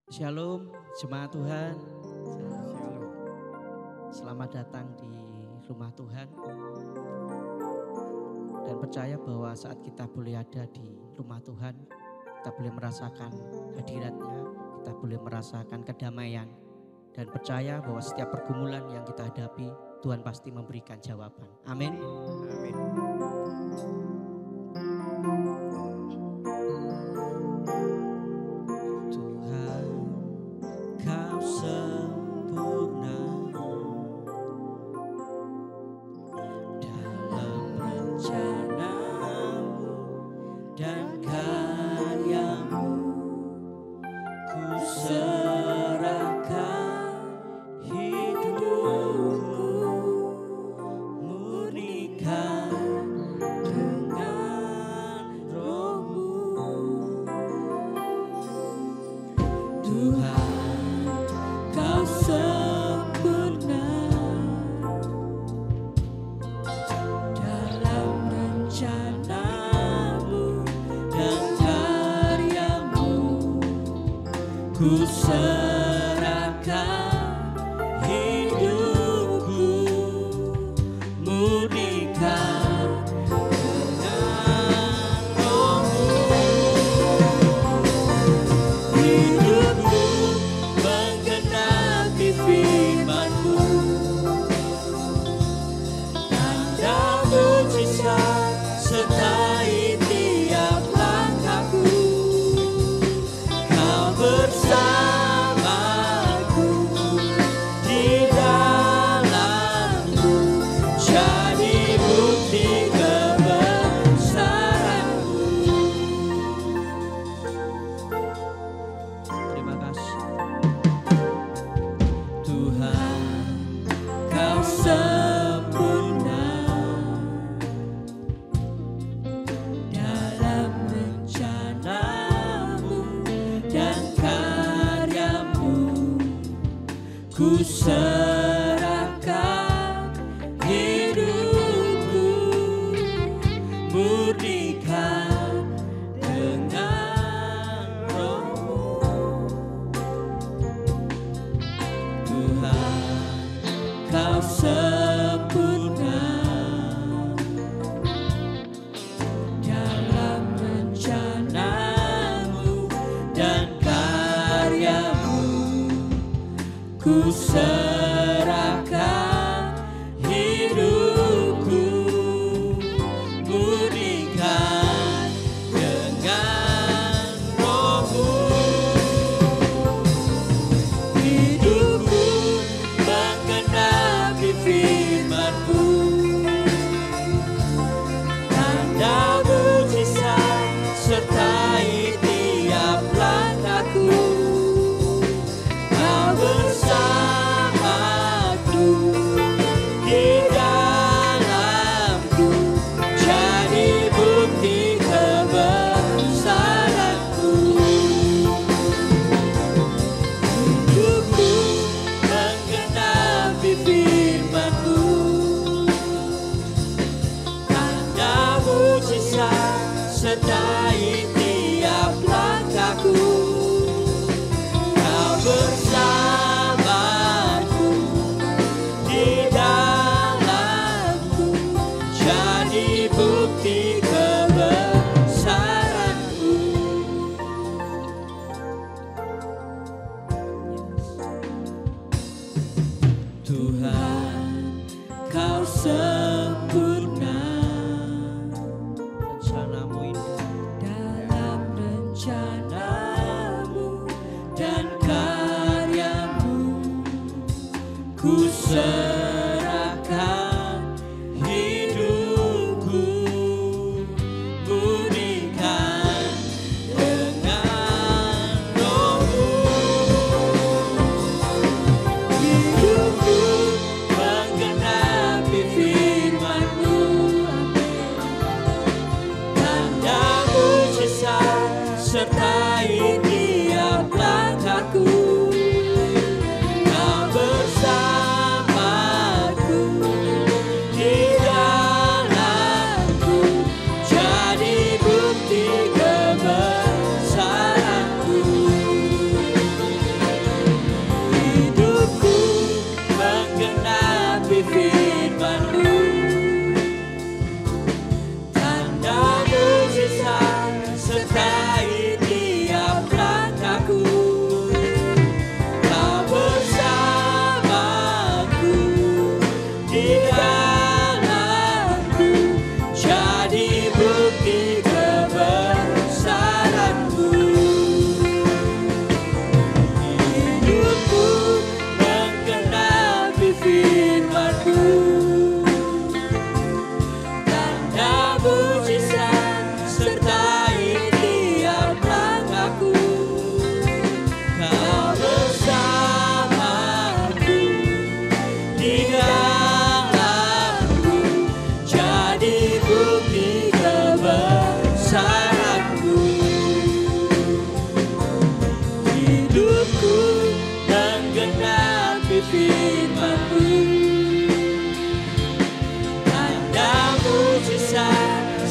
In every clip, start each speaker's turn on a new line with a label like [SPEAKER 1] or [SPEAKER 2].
[SPEAKER 1] Shalom, jemaat Tuhan.
[SPEAKER 2] Shalom.
[SPEAKER 1] Selamat datang di rumah Tuhan. Dan percaya bahwa saat kita boleh ada di rumah Tuhan, kita boleh merasakan hadiratnya, kita boleh merasakan kedamaian. Dan percaya bahwa setiap pergumulan yang kita hadapi, Tuhan pasti memberikan jawaban. Amin.
[SPEAKER 2] Amin.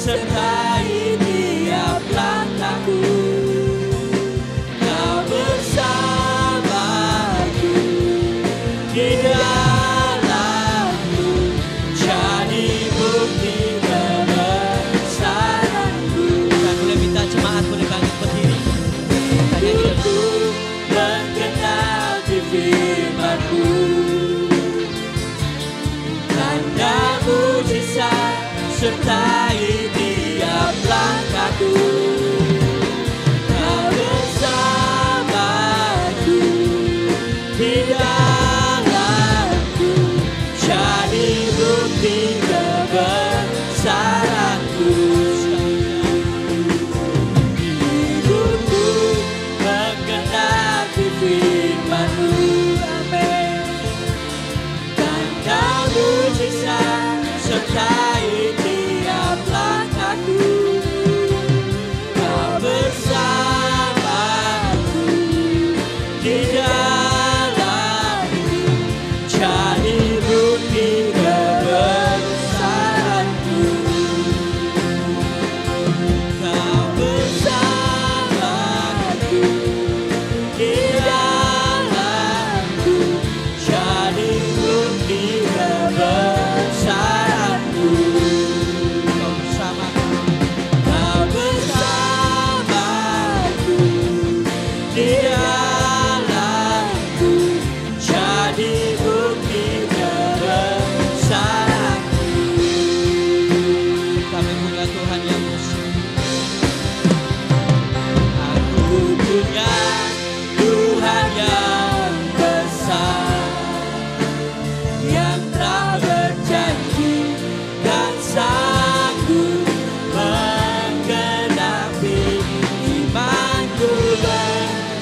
[SPEAKER 1] sertai tiap langkahku. Kau bersamaku di dalamku, jadi bukti kebesaranku. Dan boleh minta jemaat boleh bangkit berdiri. Hidupku mengenal firman-Mu, tanda mujizat sertai tiap langkahku. Kau bersamaku di dalamku, jadi bukti kebesaranku. Hidupku mengenal firman-Mu, amin. Tanda mujizat sertai tiap langkahku. Kau bersamaku di dalamku, jadi bukti kebesaranku. Kau bersamaku di dalamku, jadi bukti kebesaranku. Kau bersamaku, kau bersamaku di dalamku, jadi bukti kebesaranku. Kami punya Tuhan yang besar. Aku punya Tuhan yang besar, yang telah berjanji dan sanggup menggenapi imanku.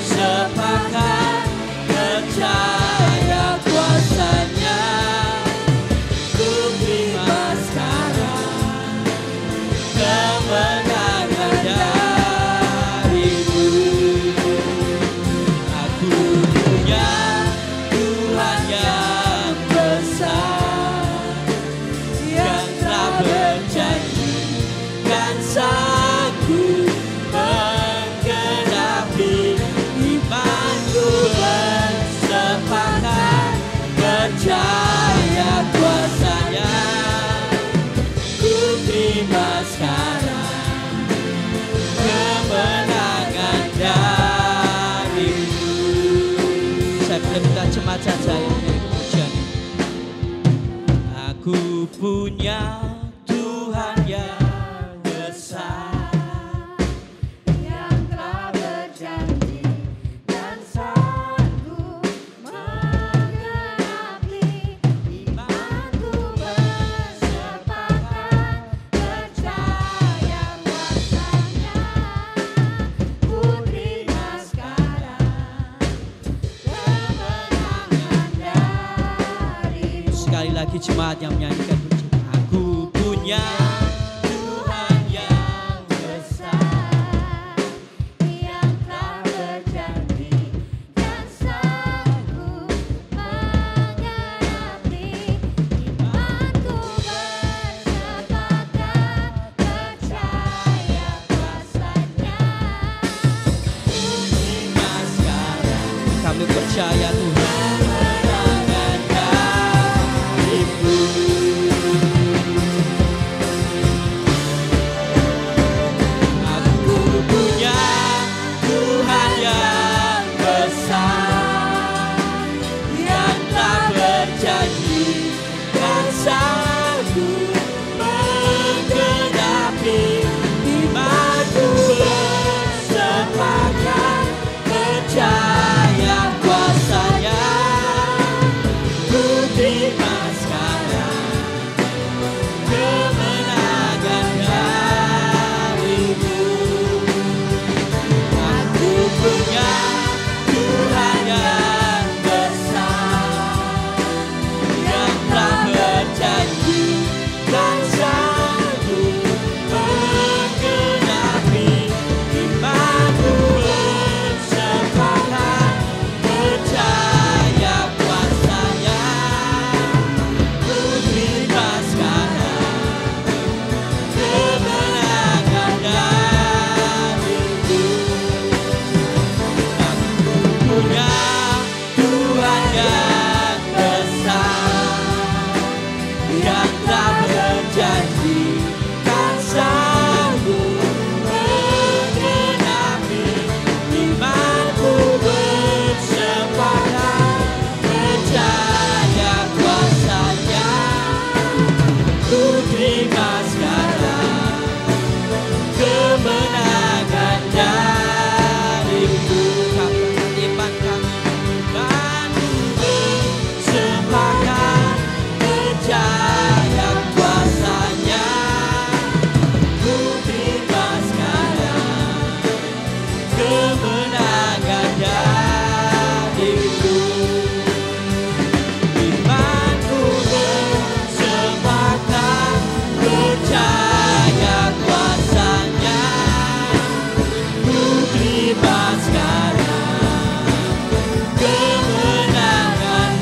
[SPEAKER 1] Bersepakat percaya kuasa-Nya, ku terima sekarang kemenangan dari-Mu. Aku punya Tuhan yang besar, yang telah berjanji dan sanggup menggenapi imanku. Bersepakat percaya kuasa-Nya, ku terima sekarang kemenangan dari-Mu. Saya boleh minta jemaat saja yang dari pujian. Aku punya Tuhan yang besar,
[SPEAKER 3] yang telah berjanji dan sanggup menggenapi imanku. Bersepakat percaya kuasa-Nya, ku terima sekarang kemenangan dari-Mu.
[SPEAKER 1] Sekali lagi jemaat yang menyanyikan pujian. Aku punya Tuhan yang
[SPEAKER 3] Besar, yang telah berjanji dan sanggup menggenapi imanku. Bersepakat percaya kuasa-Nya, ku terima sekarang
[SPEAKER 1] kami percaya Tuhan.
[SPEAKER 3] kemenangan dari-Mu.
[SPEAKER 1] terima sekarang kemenangan darimu. Iman kami dan bersepakat percaya kuasanya. Ku terima sekarang kemenangan darimu. Imanku bersepakat percaya kuasanya. Ku terima sekarang kemenangan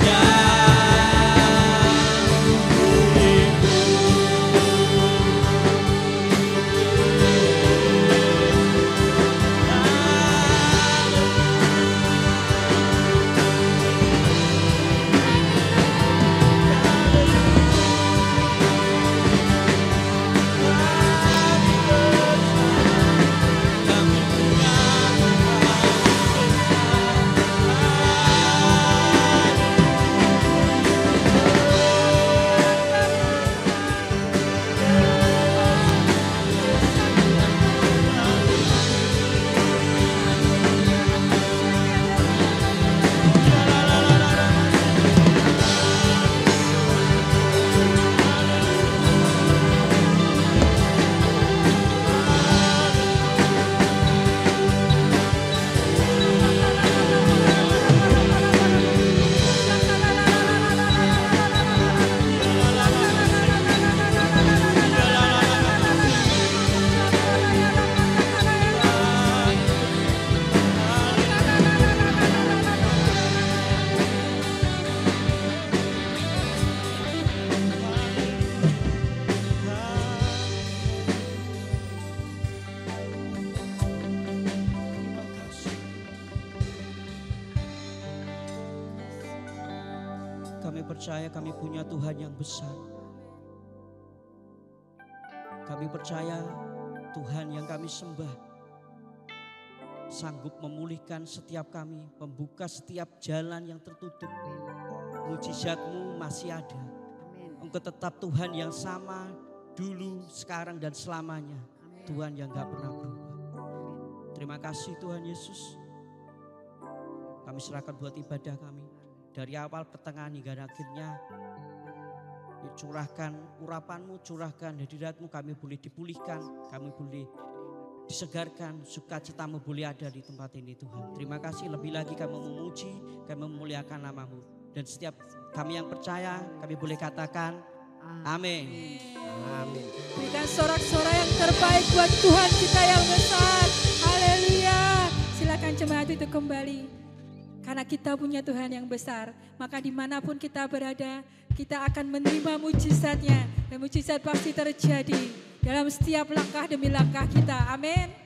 [SPEAKER 1] Kami percaya kami punya Tuhan yang besar. Kami percaya Tuhan yang kami sembah sanggup memulihkan setiap kami, membuka setiap jalan yang tertutup. Mujizat-Mu masih ada. Engkau tetap Tuhan yang sama dulu, sekarang dan selamanya. Tuhan yang gak pernah berubah. Terima kasih Tuhan Yesus. Kami serahkan buat ibadah kami. Dari awal, pertengahan hingga akhirnya, curahkan urapan-Mu, curahkan hadirat-Mu, kami boleh dipulihkan, kami boleh disegarkan, sukacita-Mu boleh ada di tempat ini Tuhan. Terima kasih, lebih lagi kami memuji, kami memuliakan nama-Mu. Dan setiap kami yang percaya, kami boleh katakan, amin. Amin.
[SPEAKER 4] Berikan sorak-sorai yang terbaik buat Tuhan kita yang besar. Haleluya. Silakan jemaat itu kembali. Karena kita punya Tuhan yang besar, maka dimanapun kita berada, kita akan menerima mujizatnya. Dan mujizat pasti terjadi dalam setiap langkah demi langkah kita. Amin.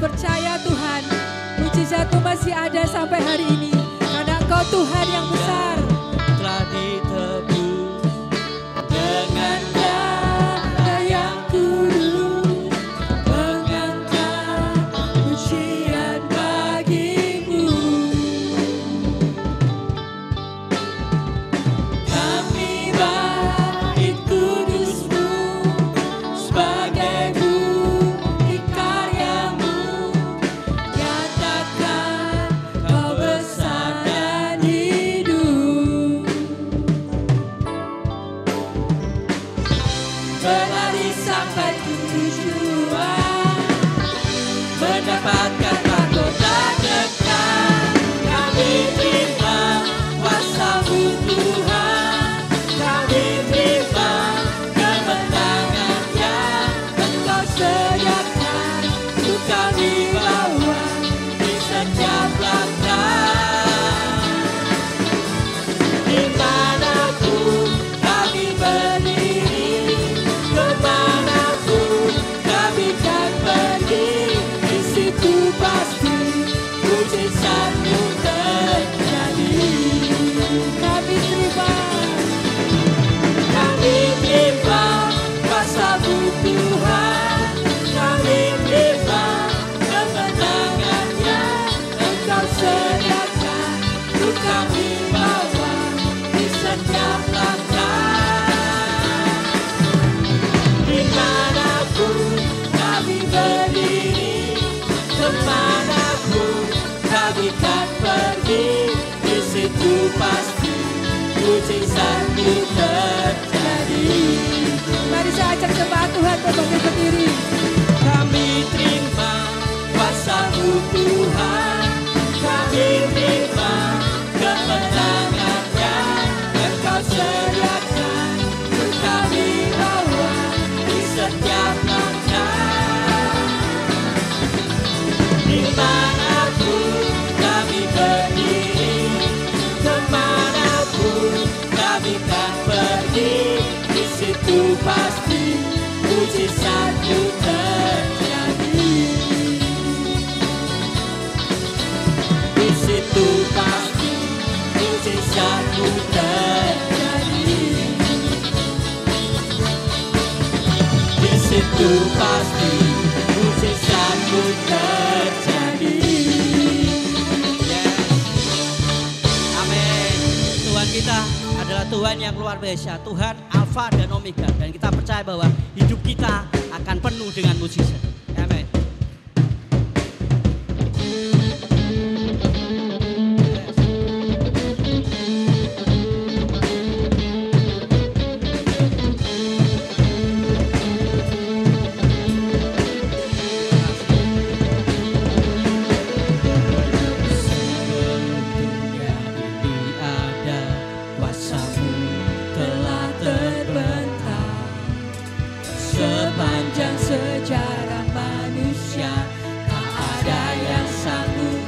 [SPEAKER 4] Percaya Tuhan, mujizat-Mu masih ada sampai hari ini. Karena Engkau Tuhan yang besar.
[SPEAKER 5] Dimanapun kami berdiri, kemanapun kami kan pergi, di situ pasti mujizatmu terjadi.
[SPEAKER 4] Kami terima.
[SPEAKER 5] Kami terima kuasa-Mu Tuhan, kami terima kemenangannya Engkau sediakan, untuk kami bawa di setiap langkah. Dimanapun kami berdiri, kemanapun kami kan pergi, di situ pasti mujizat-Mu terjadi.
[SPEAKER 4] Mari saya ajak jemaat Tuhan berbagi berdiri.
[SPEAKER 5] Kami terima kuasa-Mu Tuhan, kami terima kemenangannya Engkau sediakan, untuk kami bawa di setiap langkah. Dimanapun kami berdiri, kemanapun kami kan pergi, di situ pasti mujizat-Mu terjadi. Di situ pasti mujizat-Mu terjadi. Di situ pasti mujizat-Mu terjadi.
[SPEAKER 1] Yes. Amin. Tuhan kita adalah Tuhan yang luar biasa, Tuhan Alfa dan Omega, dan kita percaya bahwa hidup kita akan penuh dengan mujizat. Amin. Dunia ini ada kuasa-Mu telah terbentang, sepanjang sejarah manusia tak ada yang sanggup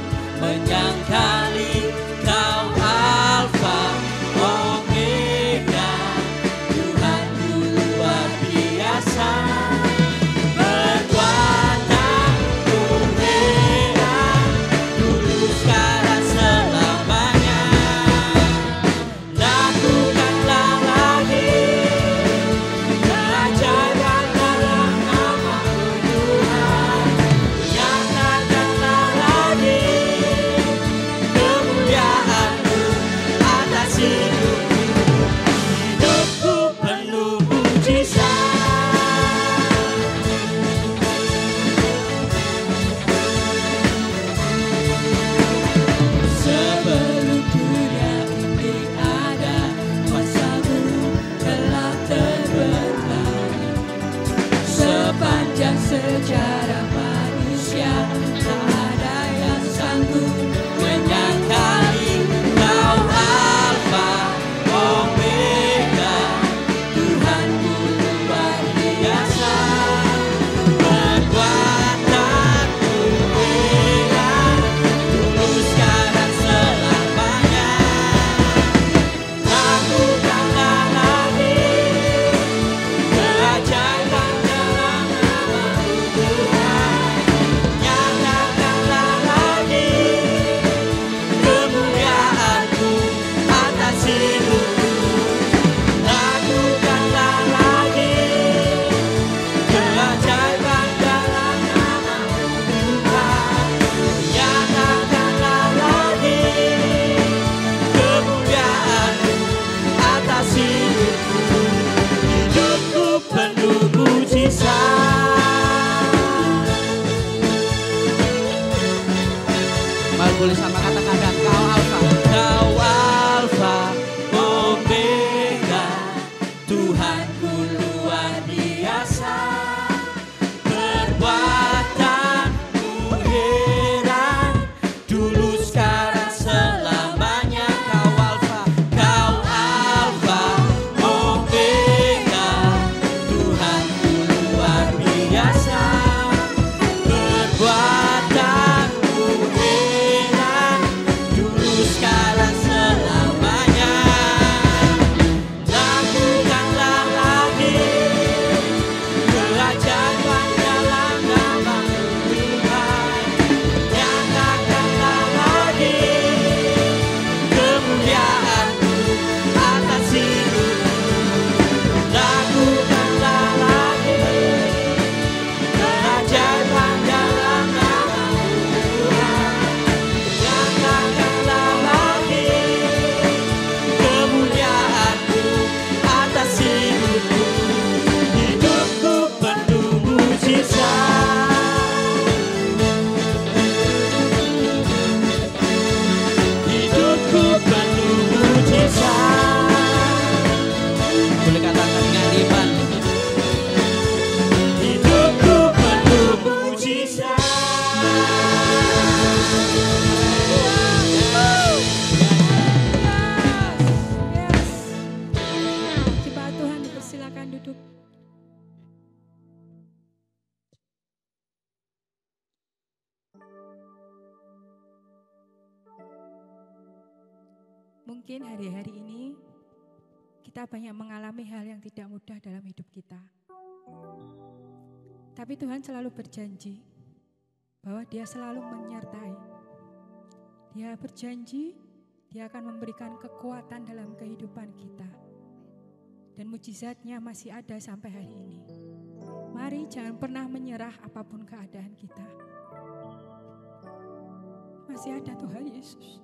[SPEAKER 4] Mungkin hari-hari ini kita banyak mengalami hal yang tidak mudah dalam hidup kita. Tapi Tuhan selalu berjanji bahwa Dia selalu menyertai. Dia berjanji Dia akan memberikan kekuatan dalam kehidupan kita. Dan mujizatnya masih ada sampai hari ini. Mari jangan pernah menyerah apapun keadaan kita. Masih ada Tuhan Yesus.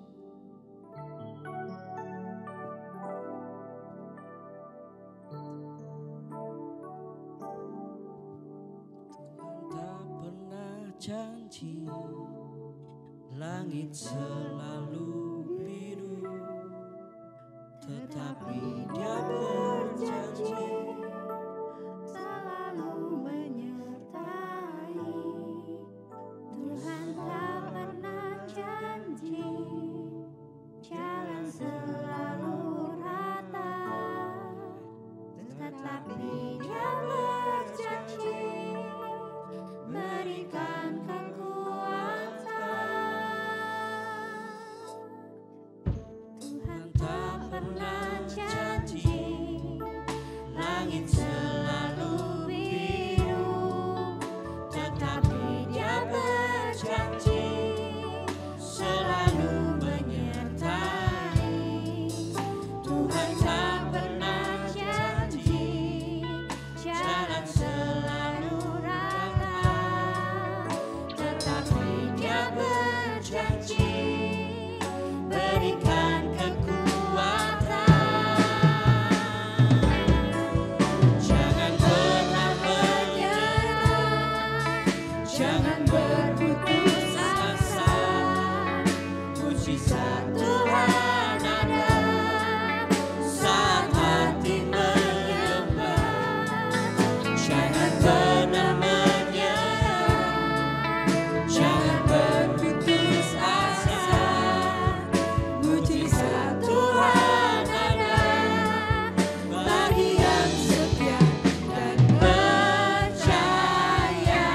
[SPEAKER 5] Tak pernah janji, langit selalu biru, tetapi Dia berjanji
[SPEAKER 3] selalu menyertai. Tuhan tak pernah janji, jalan selalu rata, tetapi Dia berjanji berikan kekuatan. Tuhan tak pernah janji, langit selalu biru, tetapi Dia berjanji selalu menyertai. Tuhan tak pernah janji, jalan selalu rata, tetapi Dia berjanji berikan kekuatan. Jangan pernah menyerah, jangan berputus asa. Mujizat Tuhan ada saat hati menyembah. Jangan pernah menyerah, jangan berputus asa. Mujizat Tuhan ada bagi yang setia dan percaya.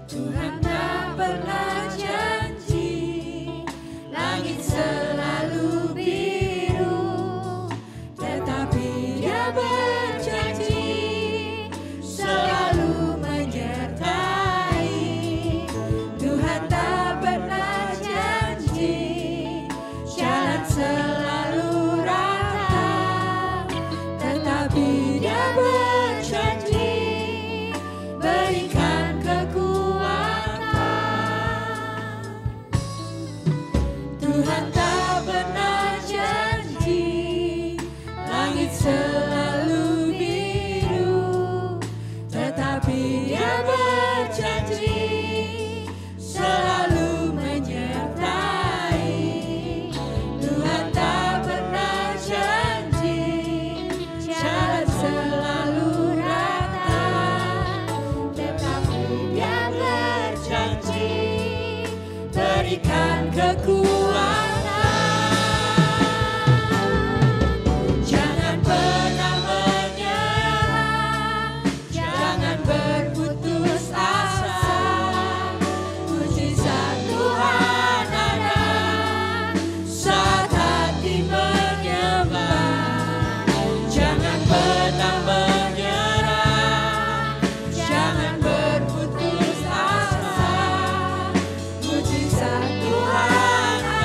[SPEAKER 3] Tuhan tak pernah janji, langit selalu biru, tetapi Dia berjanji selalu menyertai. Tuhan tak pernah janji, jalan selalu rata, tetapi Dia berjanji berikan kekuatan. Tuhan tak pernah janji, langit selalu biru, tetapi Dia berjanji selalu menyertai. Tuhan tak pernah janji, jalan selalu rata, tetapi Dia berjanji berikan kekuatan. Jangan pernah menyerah, jangan berputus asa. Mujizat Tuhan ada saat hati menyembah. Jangan pernah menyerah, jangan berputus asa. Mujizat Tuhan ada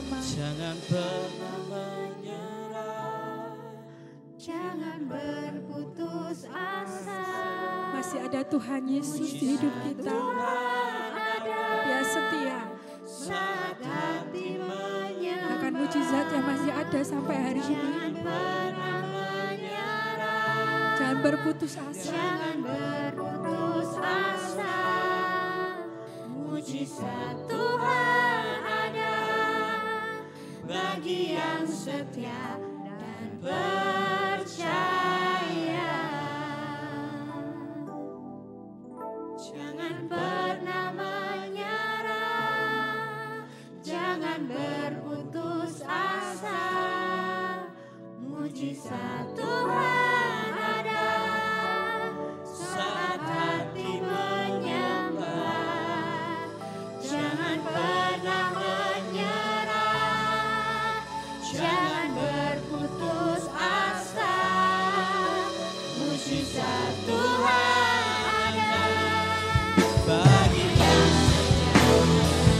[SPEAKER 4] bersama.
[SPEAKER 5] Jangan pernah menyerah.
[SPEAKER 3] Jangan berputus asa.
[SPEAKER 4] Masih ada Tuhan Yesus di hidup kita. Dia setia.
[SPEAKER 3] Saat hati menyerah.
[SPEAKER 4] Akan mujizat yang masih ada sampai hari ini.
[SPEAKER 3] Jangan pernah menyerah.
[SPEAKER 4] Jangan berputus asa.
[SPEAKER 3] Jangan berputus asa. Mujizat Tuhan ada bagi yang setia dan percaya. Jangan pernah menyerah. Jangan berputus asa. Mujizat Tuhan ada saat hati menyembah. Jangan pernah menyerah. Jangan berputus asa. Mujizat Tuhan ada
[SPEAKER 5] Bagi yang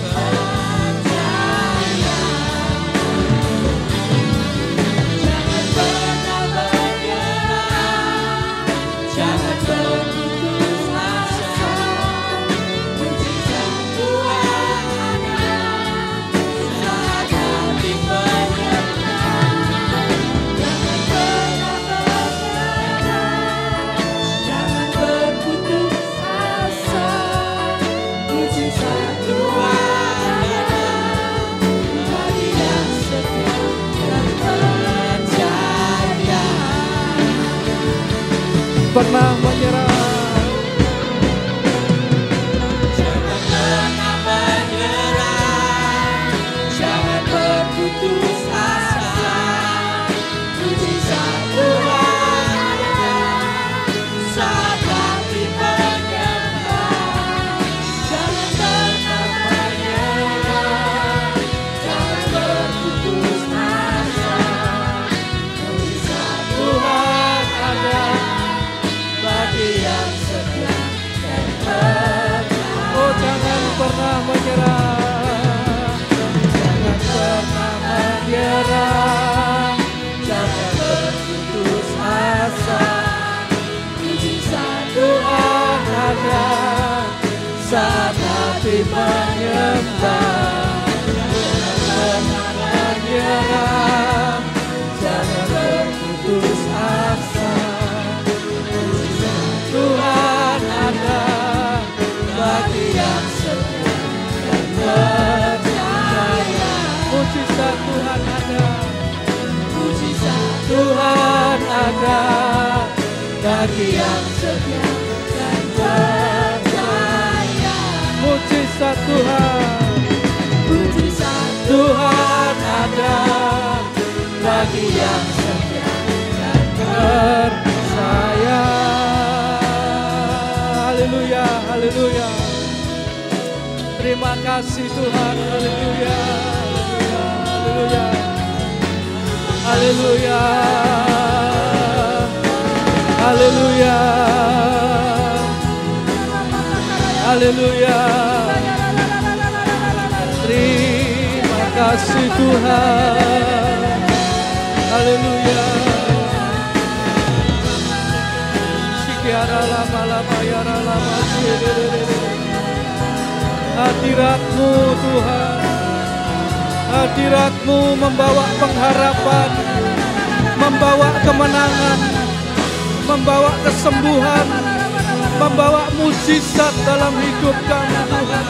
[SPEAKER 3] percaya. Jangan pernah menyerah. Jangan berputus asa. Mujizat Tuhan ada saat hati menyembah. Jangan pernah menyerah. Jangan berputus asa. Mujizat Tuhan ada bagi yang setia dan percaya.
[SPEAKER 2] Pernah menyerah.
[SPEAKER 3] Jangan pernah menyerah. Jangan berputus asa. Mujizat Tuhan ada saat hati menyembah. Jangan pernah menyerah. Jangan berputus asa. Mujizat Tuhan ada bagi yang setia dan percaya.
[SPEAKER 2] Oh, jangan pernah menyerah. Jangan pernah menyerah.
[SPEAKER 3] Jangan berputus asa. Mujizat Tuhan ada saat hati menyembah. Jangan pernah menyerah. Jangan berputus asa. Mujizat Tuhan ada bagi yang setia dan percaya.
[SPEAKER 2] Mujizat Tuhan ada.
[SPEAKER 3] Mujizat Tuhan ada bagi yang setia dan percaya.
[SPEAKER 2] Mujizat Tuhan.
[SPEAKER 3] Mujizat Tuhan ada bagi yang setia dan
[SPEAKER 2] Percaya. Haleluya, haleluya. Terima kasih Tuhan. Haleluya, haleluya, haleluya, haleluya, haleluya. Terima kasih Tuhan. Haleluya. Sikiara lama lama yara lama. Hadirat-Mu Tuhan. Hadirat-Mu membawa pengharapan, membawa kemenangan, membawa kesembuhan, membawa mujizat dalam hidup kami Tuhan.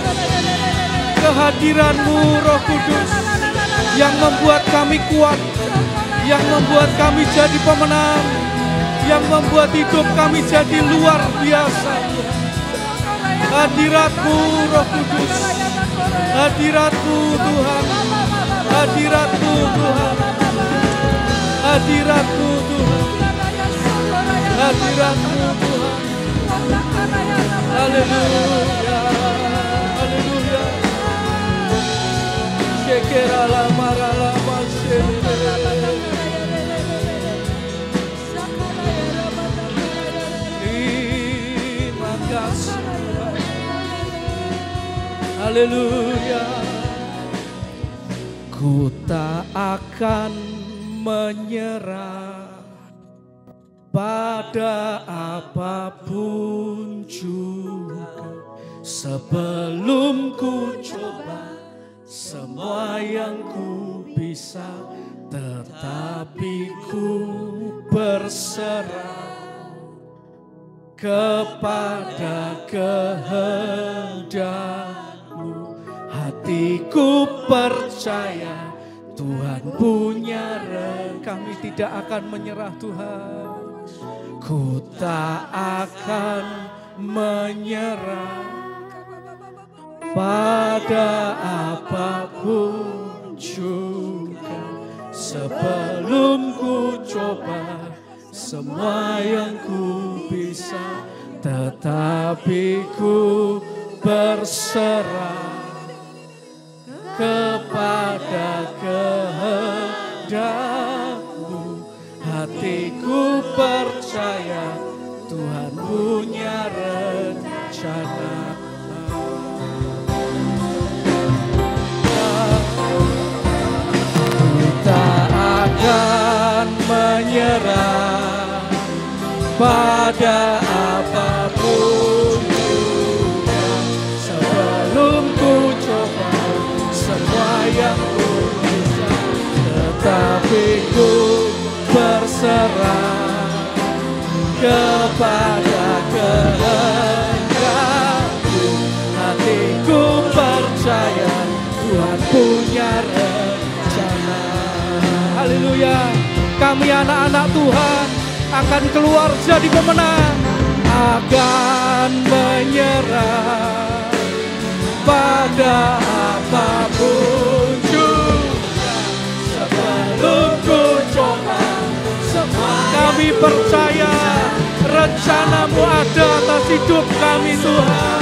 [SPEAKER 2] Kehadiran-Mu Roh Kudus yang membuat kami kuat, yang membuat kami jadi pemenang, yang membuat hidup kami jadi luar biasa. Hadirat-Mu Roh Kudus, hadirat-Mu Tuhan, hadirat-Mu Tuhan, hadirat-Mu Tuhan, hadirat-Mu Tuhan. Haleluya, haleluya. Shekera la mara la terima kasih. Haleluya. Ku tak akan menyerah pada apapun juga, sebelum ku coba semua yang ku bisa, tetapi ku berserah kepada kehendak-Mu. Hatiku percaya Tuhan punya rencana. Kami tidak akan menyerah Tuhan. Ku tak akan menyerah pada apapun juga, sebelum ku coba semua yang ku bisa, tetapi ku berserah kepada kehendak-Mu. Hatiku percaya Tuhan punya rencana. Ku tak akan menyerah pada apapun juga, sebelum ku coba semua yang ku bisa, tetapi ku berserah kepada kehendak-Mu. Hatiku percaya Tuhan punya rencana. Haleluya. Kami anak-anak Tuhan akan keluar jadi pemenang, akan menyerah pada apapun juga, sebelum ku coba semua. Kami percaya rencana-Mu ada atas hidup kami Tuhan,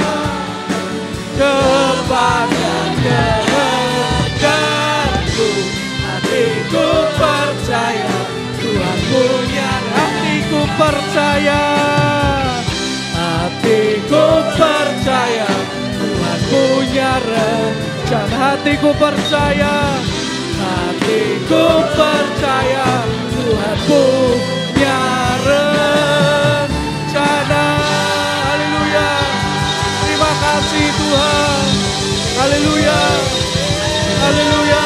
[SPEAKER 2] kepada kehendak-Mu. Hatiku percaya Tuhan punya. Hatiku percaya, hatiku percaya Tuhan punya rencana. Hatiku percaya, hatiku percaya Tuhan punya rencana. Haleluya. Terima kasih Tuhan. Haleluya. Haleluya.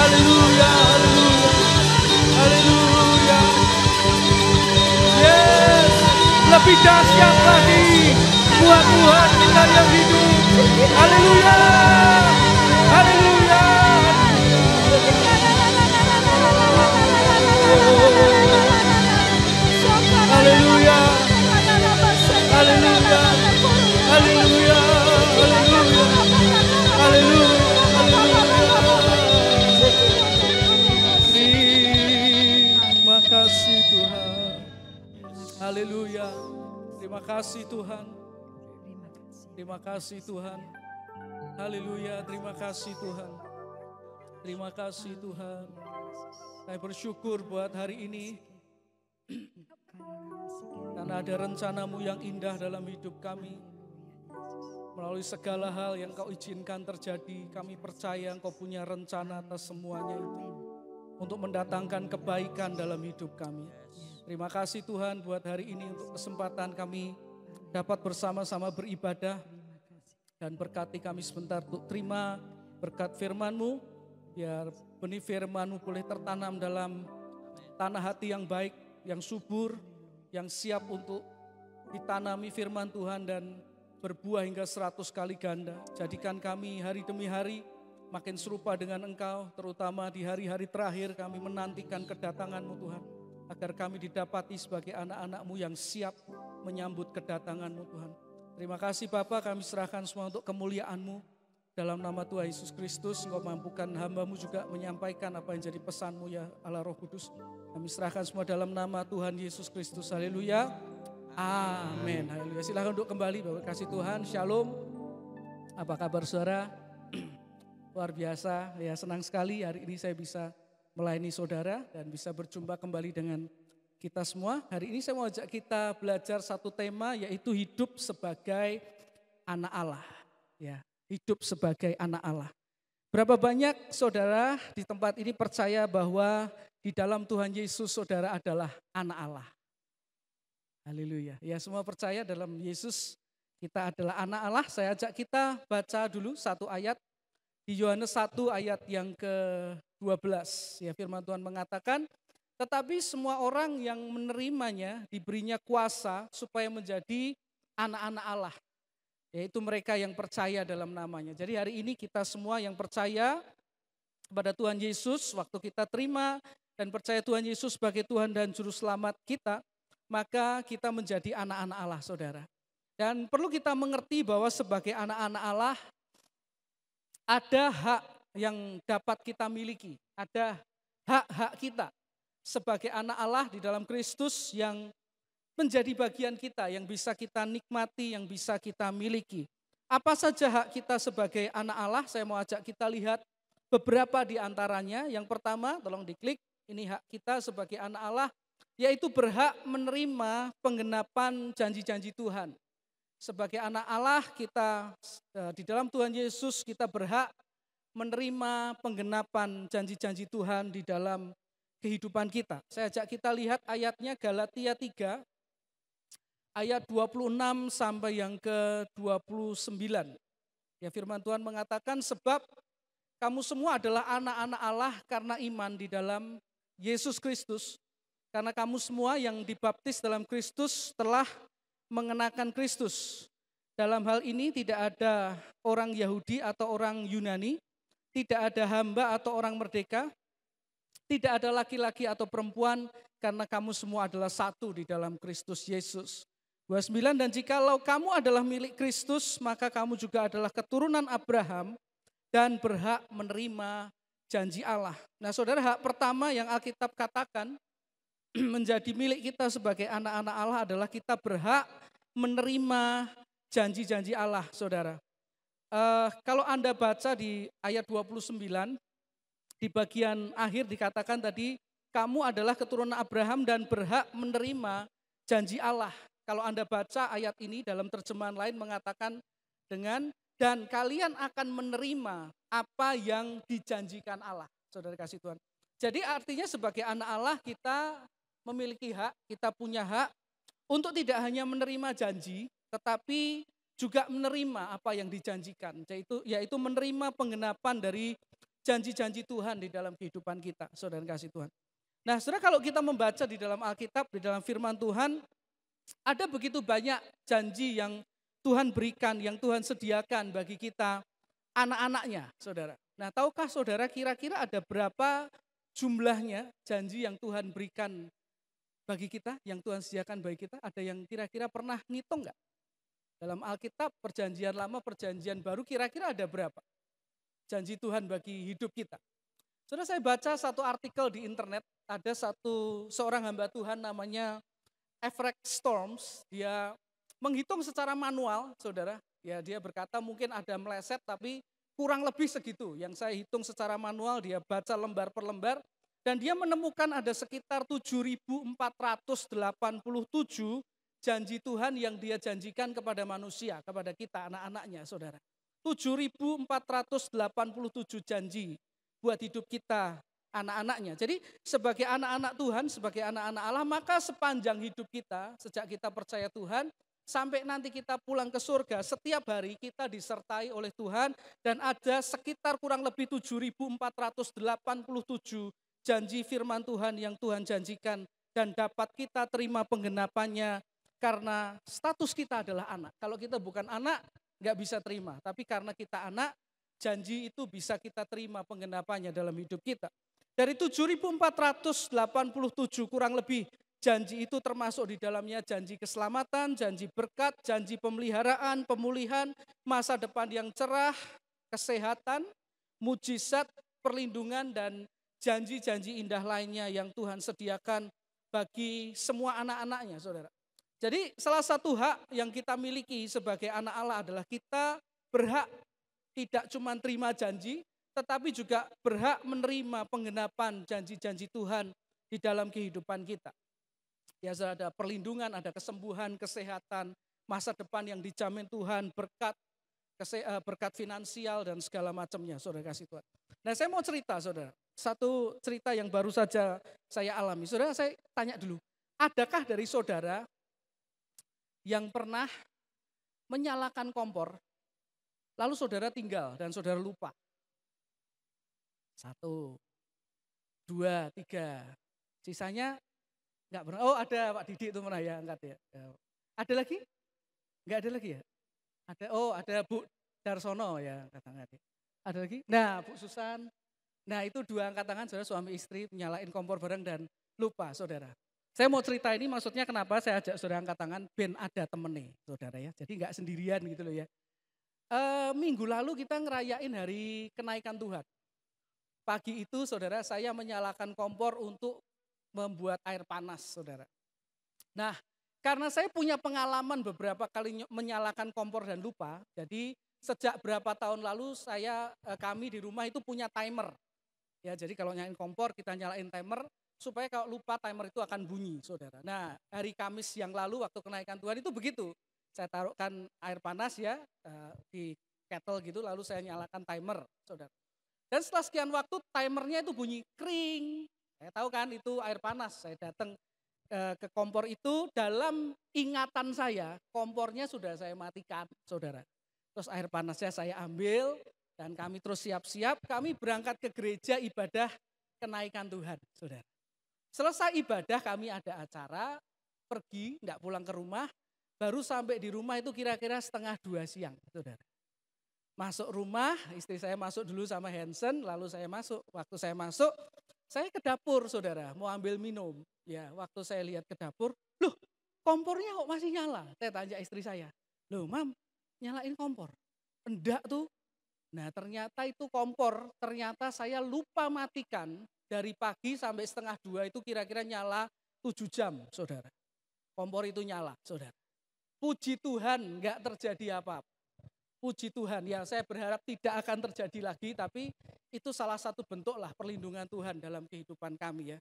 [SPEAKER 2] Haleluya. Haleluya. Yes. Lebih dahsyat lagi buat Tuhan kita yang hidup. Haleluya. Haleluya. Haleluya. Haleluya. Haleluya. Haleluya. Terima kasih Tuhan. Haleluya. Terima kasih Tuhan. Terima kasih Tuhan. Haleluya. Terima kasih Tuhan. Terima kasih Tuhan. Saya bersyukur buat hari ini, karena ada rencana-Mu yang indah dalam hidup kami. Melalui segala hal yang Kau izinkan terjadi, kami percaya Engkau punya rencana atas semuanya itu, untuk mendatangkan kebaikan dalam hidup kami. Terima kasih Tuhan buat hari ini, untuk kesempatan kami dapat bersama-sama beribadah, dan berkati kami sebentar untuk terima berkat firman-Mu, biar benih firman-Mu boleh tertanam dalam tanah hati yang baik, yang subur, yang siap untuk ditanami firman Tuhan dan berbuah hingga 100 kali ganda. Jadikan kami hari demi hari makin serupa dengan Engkau, terutama di hari-hari terakhir kami menantikan kedatangan-Mu Tuhan, agar kami didapati sebagai anak-anak-Mu yang siap menyambut kedatangan-Mu Tuhan. Terima kasih Bapa, kami serahkan semua untuk kemuliaan-Mu. Dalam nama Tuhan Yesus Kristus, Engkau mampukan hamba-Mu juga menyampaikan apa yang jadi pesan-Mu ya Allah Roh Kudus. Kami serahkan semua dalam nama Tuhan Yesus Kristus. Haleluya. Amin. Haleluya. Silakan untuk kembali, Bapak kasih Tuhan. Shalom. Apa kabar saudara? Luar biasa, ya senang sekali hari ini saya bisa melayani saudara dan bisa berjumpa kembali dengan kita semua. Hari ini saya mau ajak kita belajar satu tema, yaitu hidup sebagai anak Allah. Ya, hidup sebagai anak Allah. Berapa banyak saudara di tempat ini percaya bahwa di dalam Tuhan Yesus saudara adalah anak Allah? Haleluya. Ya, semua percaya dalam Yesus kita adalah anak Allah. Saya ajak kita baca dulu satu ayat di Yohanes 1 ayat yang ke-12. Ya, firman Tuhan mengatakan, tetapi semua orang yang menerimanya diberinya kuasa supaya menjadi anak-anak Allah. Yaitu mereka yang percaya dalam namanya. Jadi hari ini kita semua yang percaya kepada Tuhan Yesus, waktu kita terima dan percaya Tuhan Yesus sebagai Tuhan dan Juru Selamat kita, maka kita menjadi anak-anak Allah, saudara. Dan perlu kita mengerti bahwa sebagai anak-anak Allah, ada hak yang dapat kita miliki. Ada hak-hak kita sebagai anak Allah di dalam Kristus yang menjadi bagian kita, yang bisa kita nikmati, yang bisa kita miliki. Apa saja hak kita sebagai anak Allah? Saya mau ajak kita lihat beberapa di antaranya. Yang pertama, tolong diklik, ini hak kita sebagai anak Allah, yaitu berhak menerima penggenapan janji-janji Tuhan. Sebagai anak Allah kita di dalam Tuhan Yesus kita berhak menerima penggenapan janji-janji Tuhan di dalam kehidupan kita. Saya ajak kita lihat ayatnya Galatia 3 ayat 26 sampai yang ke-29. Ya, firman Tuhan mengatakan, sebab kamu semua adalah anak-anak Allah karena iman di dalam Yesus Kristus. Karena kamu semua yang dibaptis dalam Kristus telah mengenakan Kristus. Dalam hal ini tidak ada orang Yahudi atau orang Yunani, tidak ada hamba atau orang merdeka, tidak ada laki-laki atau perempuan, karena kamu semua adalah satu di dalam Kristus Yesus. 29, dan jikalau kamu adalah milik Kristus, maka kamu juga adalah keturunan Abraham dan berhak menerima janji Allah. Nah, saudara, hak pertama yang Alkitab katakan menjadi milik kita sebagai anak-anak Allah adalah kita berhak menerima janji-janji Allah, saudara. Kalau Anda baca di ayat 29, di bagian akhir dikatakan tadi, kamu adalah keturunan Abraham dan berhak menerima janji Allah. Kalau Anda baca ayat ini dalam terjemahan lain mengatakan dengan, dan kalian akan menerima apa yang dijanjikan Allah. Saudara kasih Tuhan. Jadi artinya sebagai anak Allah kita memiliki hak, kita punya hak untuk tidak hanya menerima janji, tetapi juga menerima apa yang dijanjikan. Yaitu menerima penggenapan dari janji-janji Tuhan di dalam kehidupan kita. Saudara kasih Tuhan. Nah, saudara, kalau kita membaca di dalam Alkitab, di dalam firman Tuhan, ada begitu banyak janji yang Tuhan berikan, yang Tuhan sediakan bagi kita anak-anaknya, saudara. Nah, tahukah saudara kira-kira ada berapa jumlahnya janji yang Tuhan berikan bagi kita, yang Tuhan sediakan bagi kita? Ada yang kira-kira pernah ngitung enggak? Dalam Alkitab, perjanjian lama, perjanjian baru, kira-kira ada berapa janji Tuhan bagi hidup kita? Saudara, saya baca satu artikel di internet, ada seorang hamba Tuhan namanya Everett Storms, dia menghitung secara manual, saudara. Ya, dia berkata mungkin ada meleset, tapi kurang lebih segitu. Yang saya hitung secara manual, dia baca lembar per lembar, dan dia menemukan ada sekitar 7.487 janji Tuhan yang dia janjikan kepada manusia, kepada kita, anak-anaknya, saudara. 7.487 janji buat hidup kita, anak-anaknya. Jadi sebagai anak-anak Tuhan, sebagai anak-anak Allah, maka sepanjang hidup kita, sejak kita percaya Tuhan, sampai nanti kita pulang ke surga, setiap hari kita disertai oleh Tuhan, dan ada sekitar kurang lebih 7.487 janji firman Tuhan yang Tuhan janjikan, dan dapat kita terima penggenapannya, karena status kita adalah anak. Kalau kita bukan anak, nggak bisa terima, tapi karena kita anak, janji itu bisa kita terima penggenapannya dalam hidup kita. Dari 7.487 kurang lebih janji itu termasuk di dalamnya janji keselamatan, janji berkat, janji pemeliharaan, pemulihan, masa depan yang cerah, kesehatan, mujizat, perlindungan, dan janji-janji indah lainnya yang Tuhan sediakan bagi semua anak-anaknya, saudara. Jadi salah satu hak yang kita miliki sebagai anak Allah adalah kita berhak tidak cuma terima janji, tetapi juga berhak menerima penggenapan janji-janji Tuhan di dalam kehidupan kita. Ya, ada perlindungan, ada kesembuhan, kesehatan, masa depan yang dijamin Tuhan, berkat, berkat finansial dan segala macamnya, saudara kasih Tuhan. Nah saya mau cerita saudara, satu cerita yang baru saja saya alami. Saudara saya tanya dulu, adakah dari saudara yang pernah menyalakan kompor, lalu saudara tinggal dan saudara lupa? 1, 2, 3, sisanya enggak pernah. Oh ada Pak Didi itu pernah ya, angkat ya. Ada lagi? Enggak ada lagi ya? Ada Bu Darsono ya, angkat tangan. Ada lagi? Nah Bu Susan, nah itu 2 angkat tangan saudara, suami istri nyalain kompor bareng dan lupa saudara. Saya mau cerita ini maksudnya kenapa saya ajak saudara angkat tangan, ben ada temennya saudara ya, jadi enggak sendirian gitu loh ya. Minggu lalu kita ngerayain hari kenaikan Tuhan. Pagi itu saudara saya menyalakan kompor untuk membuat air panas saudara. Nah karena saya punya pengalaman beberapa kali menyalakan kompor dan lupa, jadi sejak berapa tahun lalu kami di rumah itu punya timer. Ya jadi kalau nyalain kompor kita nyalain timer supaya kalau lupa timer itu akan bunyi saudara. Nah hari Kamis yang lalu waktu kenaikan Tuhan itu begitu. Saya taruhkan air panas ya di kettle gitu lalu saya nyalakan timer saudara. Dan setelah sekian waktu timernya itu bunyi kring. Saya tahu kan itu air panas. Saya datang ke kompor itu, dalam ingatan saya kompornya sudah saya matikan saudara. Terus air panasnya saya ambil dan kami terus siap-siap. Kami berangkat ke gereja ibadah kenaikan Tuhan saudara. Selesai ibadah kami ada acara, pergi enggak pulang ke rumah. Baru sampai di rumah itu kira-kira 1:30 siang saudara. Masuk rumah, istri saya masuk dulu sama Hansen, lalu saya masuk. Waktu saya masuk, saya ke dapur saudara, mau ambil minum. Ya, waktu saya lihat ke dapur, loh kompornya kok masih nyala? Saya tanya istri saya, loh Mam, nyalain kompor? Enggak tuh. Nah ternyata itu kompor, ternyata saya lupa matikan dari pagi sampai 1:30 itu kira-kira nyala 7 jam saudara. Kompor itu nyala saudara. Puji Tuhan enggak terjadi apa-apa. Puji Tuhan, ya saya berharap tidak akan terjadi lagi, tapi itu salah satu bentuk lah perlindungan Tuhan dalam kehidupan kami ya.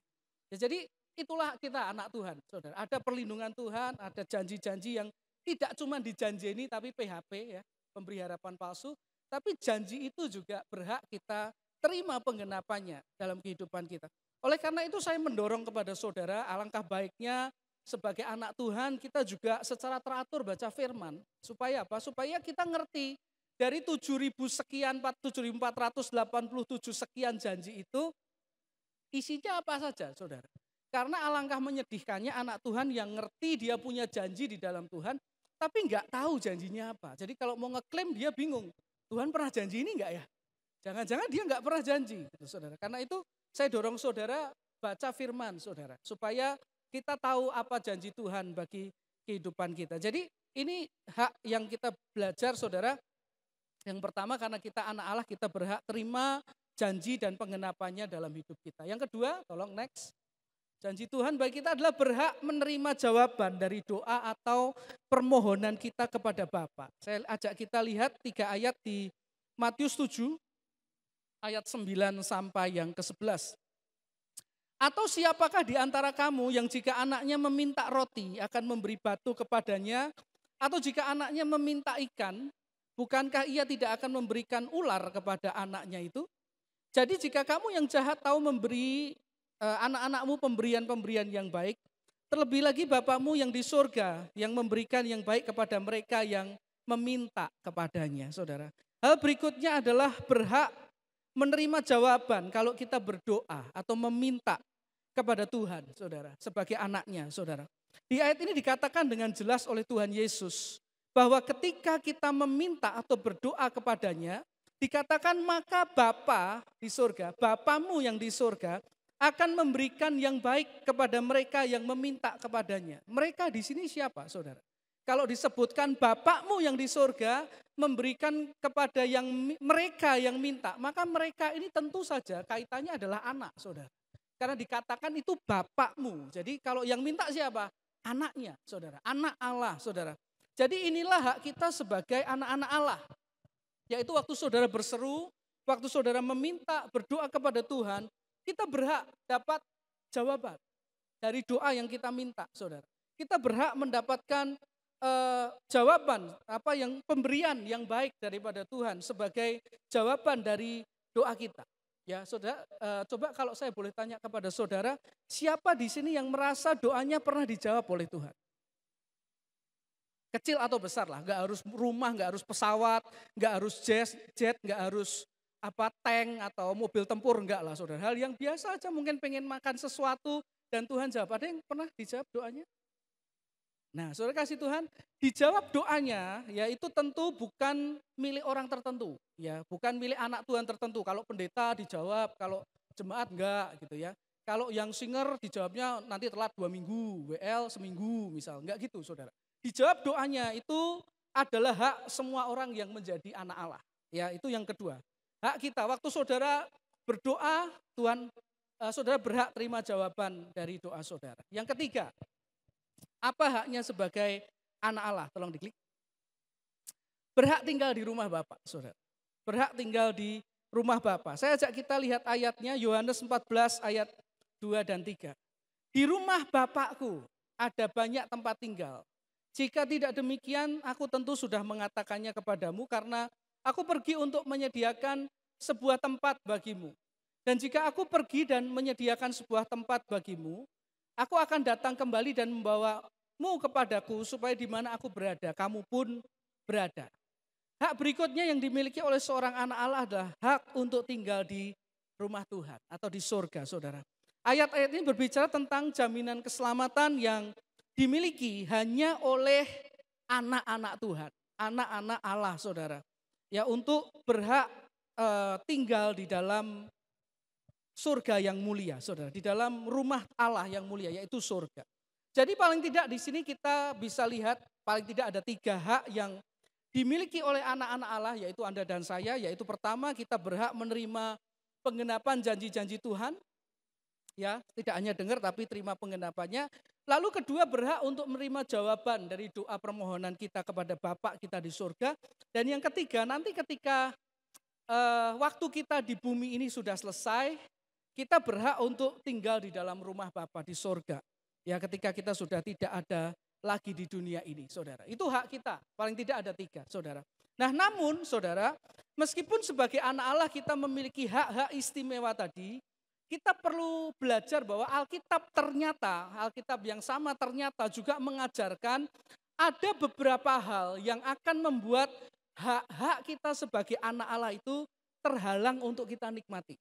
[SPEAKER 2] Jadi itulah kita anak Tuhan, saudara. Ada perlindungan Tuhan, ada janji-janji yang tidak cuma dijanjeni tapi PHP ya, pemberi harapan palsu. Tapi janji itu juga berhak kita terima penggenapannya dalam kehidupan kita. Oleh karena itu saya mendorong kepada saudara, alangkah baiknya sebagai anak Tuhan kita juga secara teratur baca firman. Supaya apa? Supaya kita ngerti dari 7.000 sekian, 7.487 sekian janji itu isinya apa saja saudara. Karena alangkah menyedihkannya anak Tuhan yang ngerti dia punya janji di dalam Tuhan, tapi enggak tahu janjinya apa. Jadi kalau mau ngeklaim dia bingung, Tuhan pernah janji ini enggak ya? Jangan-jangan dia enggak pernah janji gitu, saudara. Karena itu saya dorong saudara baca firman saudara, supaya kita tahu apa janji Tuhan bagi kehidupan kita. Jadi ini hak yang kita belajar saudara. Yang pertama karena kita anak Allah kita berhak terima janji dan penggenapannya dalam hidup kita. Yang kedua, tolong next. Janji Tuhan bagi kita adalah berhak menerima jawaban dari doa atau permohonan kita kepada Bapa. Saya ajak kita lihat 3 ayat di Matius 7 ayat 9 sampai yang ke-11. Atau siapakah di antara kamu yang jika anaknya meminta roti akan memberi batu kepadanya, atau jika anaknya meminta ikan, bukankah ia tidak akan memberikan ular kepada anaknya itu? Jadi jika kamu yang jahat tahu memberi anak-anakmu pemberian-pemberian yang baik, terlebih lagi Bapamu yang di surga yang memberikan yang baik kepada mereka yang meminta kepadanya, saudara. Hal berikutnya adalah berhak menerima jawaban kalau kita berdoa atau meminta kepada Tuhan, saudara, sebagai anaknya, saudara. Di ayat ini dikatakan dengan jelas oleh Tuhan Yesus bahwa ketika kita meminta atau berdoa kepadanya, dikatakan maka Bapa di surga, Bapamu yang di surga akan memberikan yang baik kepada mereka yang meminta kepadanya. Mereka di sini siapa, saudara? Kalau disebutkan Bapakmu yang di surga memberikan kepada yang mereka yang minta, maka mereka ini tentu saja kaitannya adalah anak, saudara. Karena dikatakan itu Bapakmu. Jadi kalau yang minta siapa? Anaknya, saudara. Anak Allah, saudara. Jadi inilah hak kita sebagai anak-anak Allah. Yaitu waktu saudara berseru, waktu saudara meminta, berdoa kepada Tuhan, kita berhak dapat jawaban dari doa yang kita minta, saudara. Kita berhak mendapatkan jawaban, pemberian yang baik daripada Tuhan sebagai jawaban dari doa kita. Ya, saudara, coba kalau saya boleh tanya kepada saudara, siapa di sini yang merasa doanya pernah dijawab oleh Tuhan? Kecil atau besar lah, nggak harus rumah, nggak harus pesawat, nggak harus jet, nggak harus tank atau mobil tempur, enggak lah saudara. Hal yang biasa aja, mungkin pengen makan sesuatu dan Tuhan jawab. Ada yang pernah dijawab doanya? Nah, saudara kasih Tuhan, dijawab doanya ya itu tentu bukan milik orang tertentu, ya, bukan milik anak Tuhan tertentu. Kalau pendeta dijawab, kalau jemaat enggak gitu ya. Kalau yang singer dijawabnya nanti telat 2 minggu, WL seminggu misal, enggak gitu saudara. Dijawab doanya itu adalah hak semua orang yang menjadi anak Allah. Ya, itu yang kedua. Hak kita, waktu saudara berdoa, saudara berhak terima jawaban dari doa saudara. Yang ketiga, apa haknya sebagai anak Allah? Tolong diklik. Berhak tinggal di rumah Bapa, saudara. Berhak tinggal di rumah Bapa. Saya ajak kita lihat ayatnya, Yohanes 14 ayat 2 dan 3. Di rumah Bapakku ada banyak tempat tinggal. Jika tidak demikian, aku tentu sudah mengatakannya kepadamu karena aku pergi untuk menyediakan sebuah tempat bagimu. Dan jika aku pergi dan menyediakan sebuah tempat bagimu, aku akan datang kembali dan membawamu kepadaku supaya di mana aku berada, kamu pun berada. Hak berikutnya yang dimiliki oleh seorang anak Allah adalah hak untuk tinggal di rumah Tuhan atau di surga, saudara. Ayat-ayat ini berbicara tentang jaminan keselamatan yang dimiliki hanya oleh anak-anak Tuhan, anak-anak Allah, saudara. Ya, untuk berhak tinggal di dalam surga yang mulia, saudara, di dalam rumah Allah yang mulia, yaitu surga. Jadi paling tidak di sini kita bisa lihat paling tidak ada 3 hak yang dimiliki oleh anak-anak Allah, yaitu Anda dan saya. Yaitu pertama, kita berhak menerima penggenapan janji-janji Tuhan. Ya, tidak hanya dengar tapi terima penggenapannya. Lalu kedua, berhak untuk menerima jawaban dari doa permohonan kita kepada Bapa kita di surga. Dan yang ketiga, nanti ketika waktu kita di bumi ini sudah selesai, kita berhak untuk tinggal di dalam rumah Bapa di surga. Ya, ketika kita sudah tidak ada lagi di dunia ini, saudara. Itu hak kita, paling tidak ada 3, saudara. Nah, namun saudara, meskipun sebagai anak Allah kita memiliki hak-hak istimewa tadi, kita perlu belajar bahwa Alkitab yang sama ternyata juga mengajarkan ada beberapa hal yang akan membuat hak-hak kita sebagai anak Allah itu terhalang untuk kita nikmati.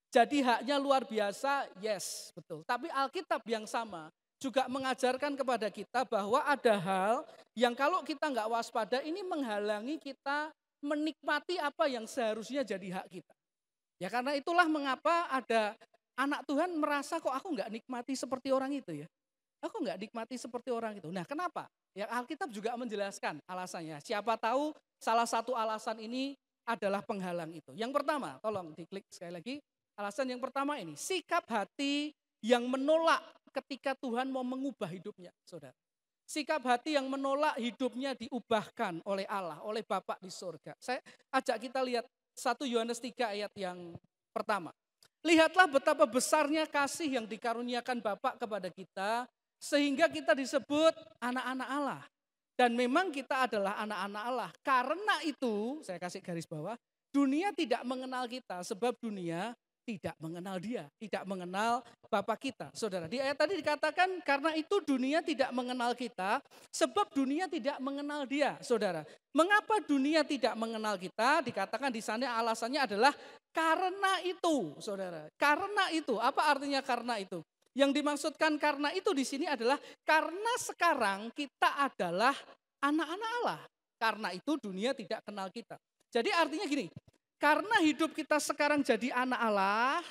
[SPEAKER 2] Jadi haknya luar biasa, yes, betul. Tapi Alkitab yang sama juga mengajarkan kepada kita bahwa ada hal yang kalau kita nggak waspada ini menghalangi kita menikmati apa yang seharusnya jadi hak kita. Ya, karena itulah mengapa ada anak Tuhan merasa kok aku nggak nikmati seperti orang itu ya. Aku nggak nikmati seperti orang itu. Nah, kenapa? Ya, Alkitab juga menjelaskan alasannya. Siapa tahu salah satu alasan ini adalah penghalang itu. Yang pertama, tolong diklik sekali lagi. Alasan yang pertama ini, sikap hati yang menolak ketika Tuhan mau mengubah hidupnya, saudara. Sikap hati yang menolak hidupnya diubahkan oleh Allah, oleh Bapa di surga. Saya ajak kita lihat 1 Yohanes 3 ayat yang pertama. Lihatlah betapa besarnya kasih yang dikaruniakan Bapa kepada kita, sehingga kita disebut anak-anak Allah. Dan memang kita adalah anak-anak Allah. Karena itu, saya kasih garis bawah, dunia tidak mengenal kita, sebab dunia tidak mengenal Dia, tidak mengenal Bapa kita. Saudara, di ayat tadi dikatakan karena itu dunia tidak mengenal kita, sebab dunia tidak mengenal Dia. Saudara, mengapa dunia tidak mengenal kita? Dikatakan di sana alasannya adalah karena itu, saudara. Karena itu, apa artinya karena itu? Yang dimaksudkan karena itu di sini adalah karena sekarang kita adalah anak-anak Allah. Karena itu dunia tidak kenal kita. Jadi artinya gini, karena hidup kita sekarang jadi anak Allah,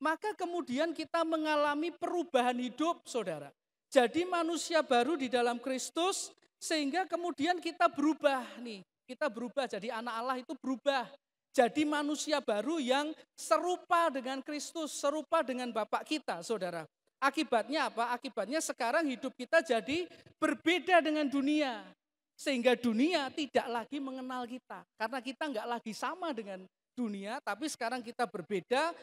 [SPEAKER 2] maka kemudian kita mengalami perubahan hidup, saudara. Jadi manusia baru di dalam Kristus, sehingga kemudian kita berubah nih. Kita berubah, jadi anak Allah itu berubah. Jadi manusia baru yang serupa dengan Kristus, serupa dengan Bapa kita, saudara. Akibatnya apa? Akibatnya sekarang hidup kita jadi berbeda dengan dunia. Sehingga dunia tidak lagi mengenal kita. Karena kita nggak lagi sama dengan dunia, tapi sekarang kita berbeda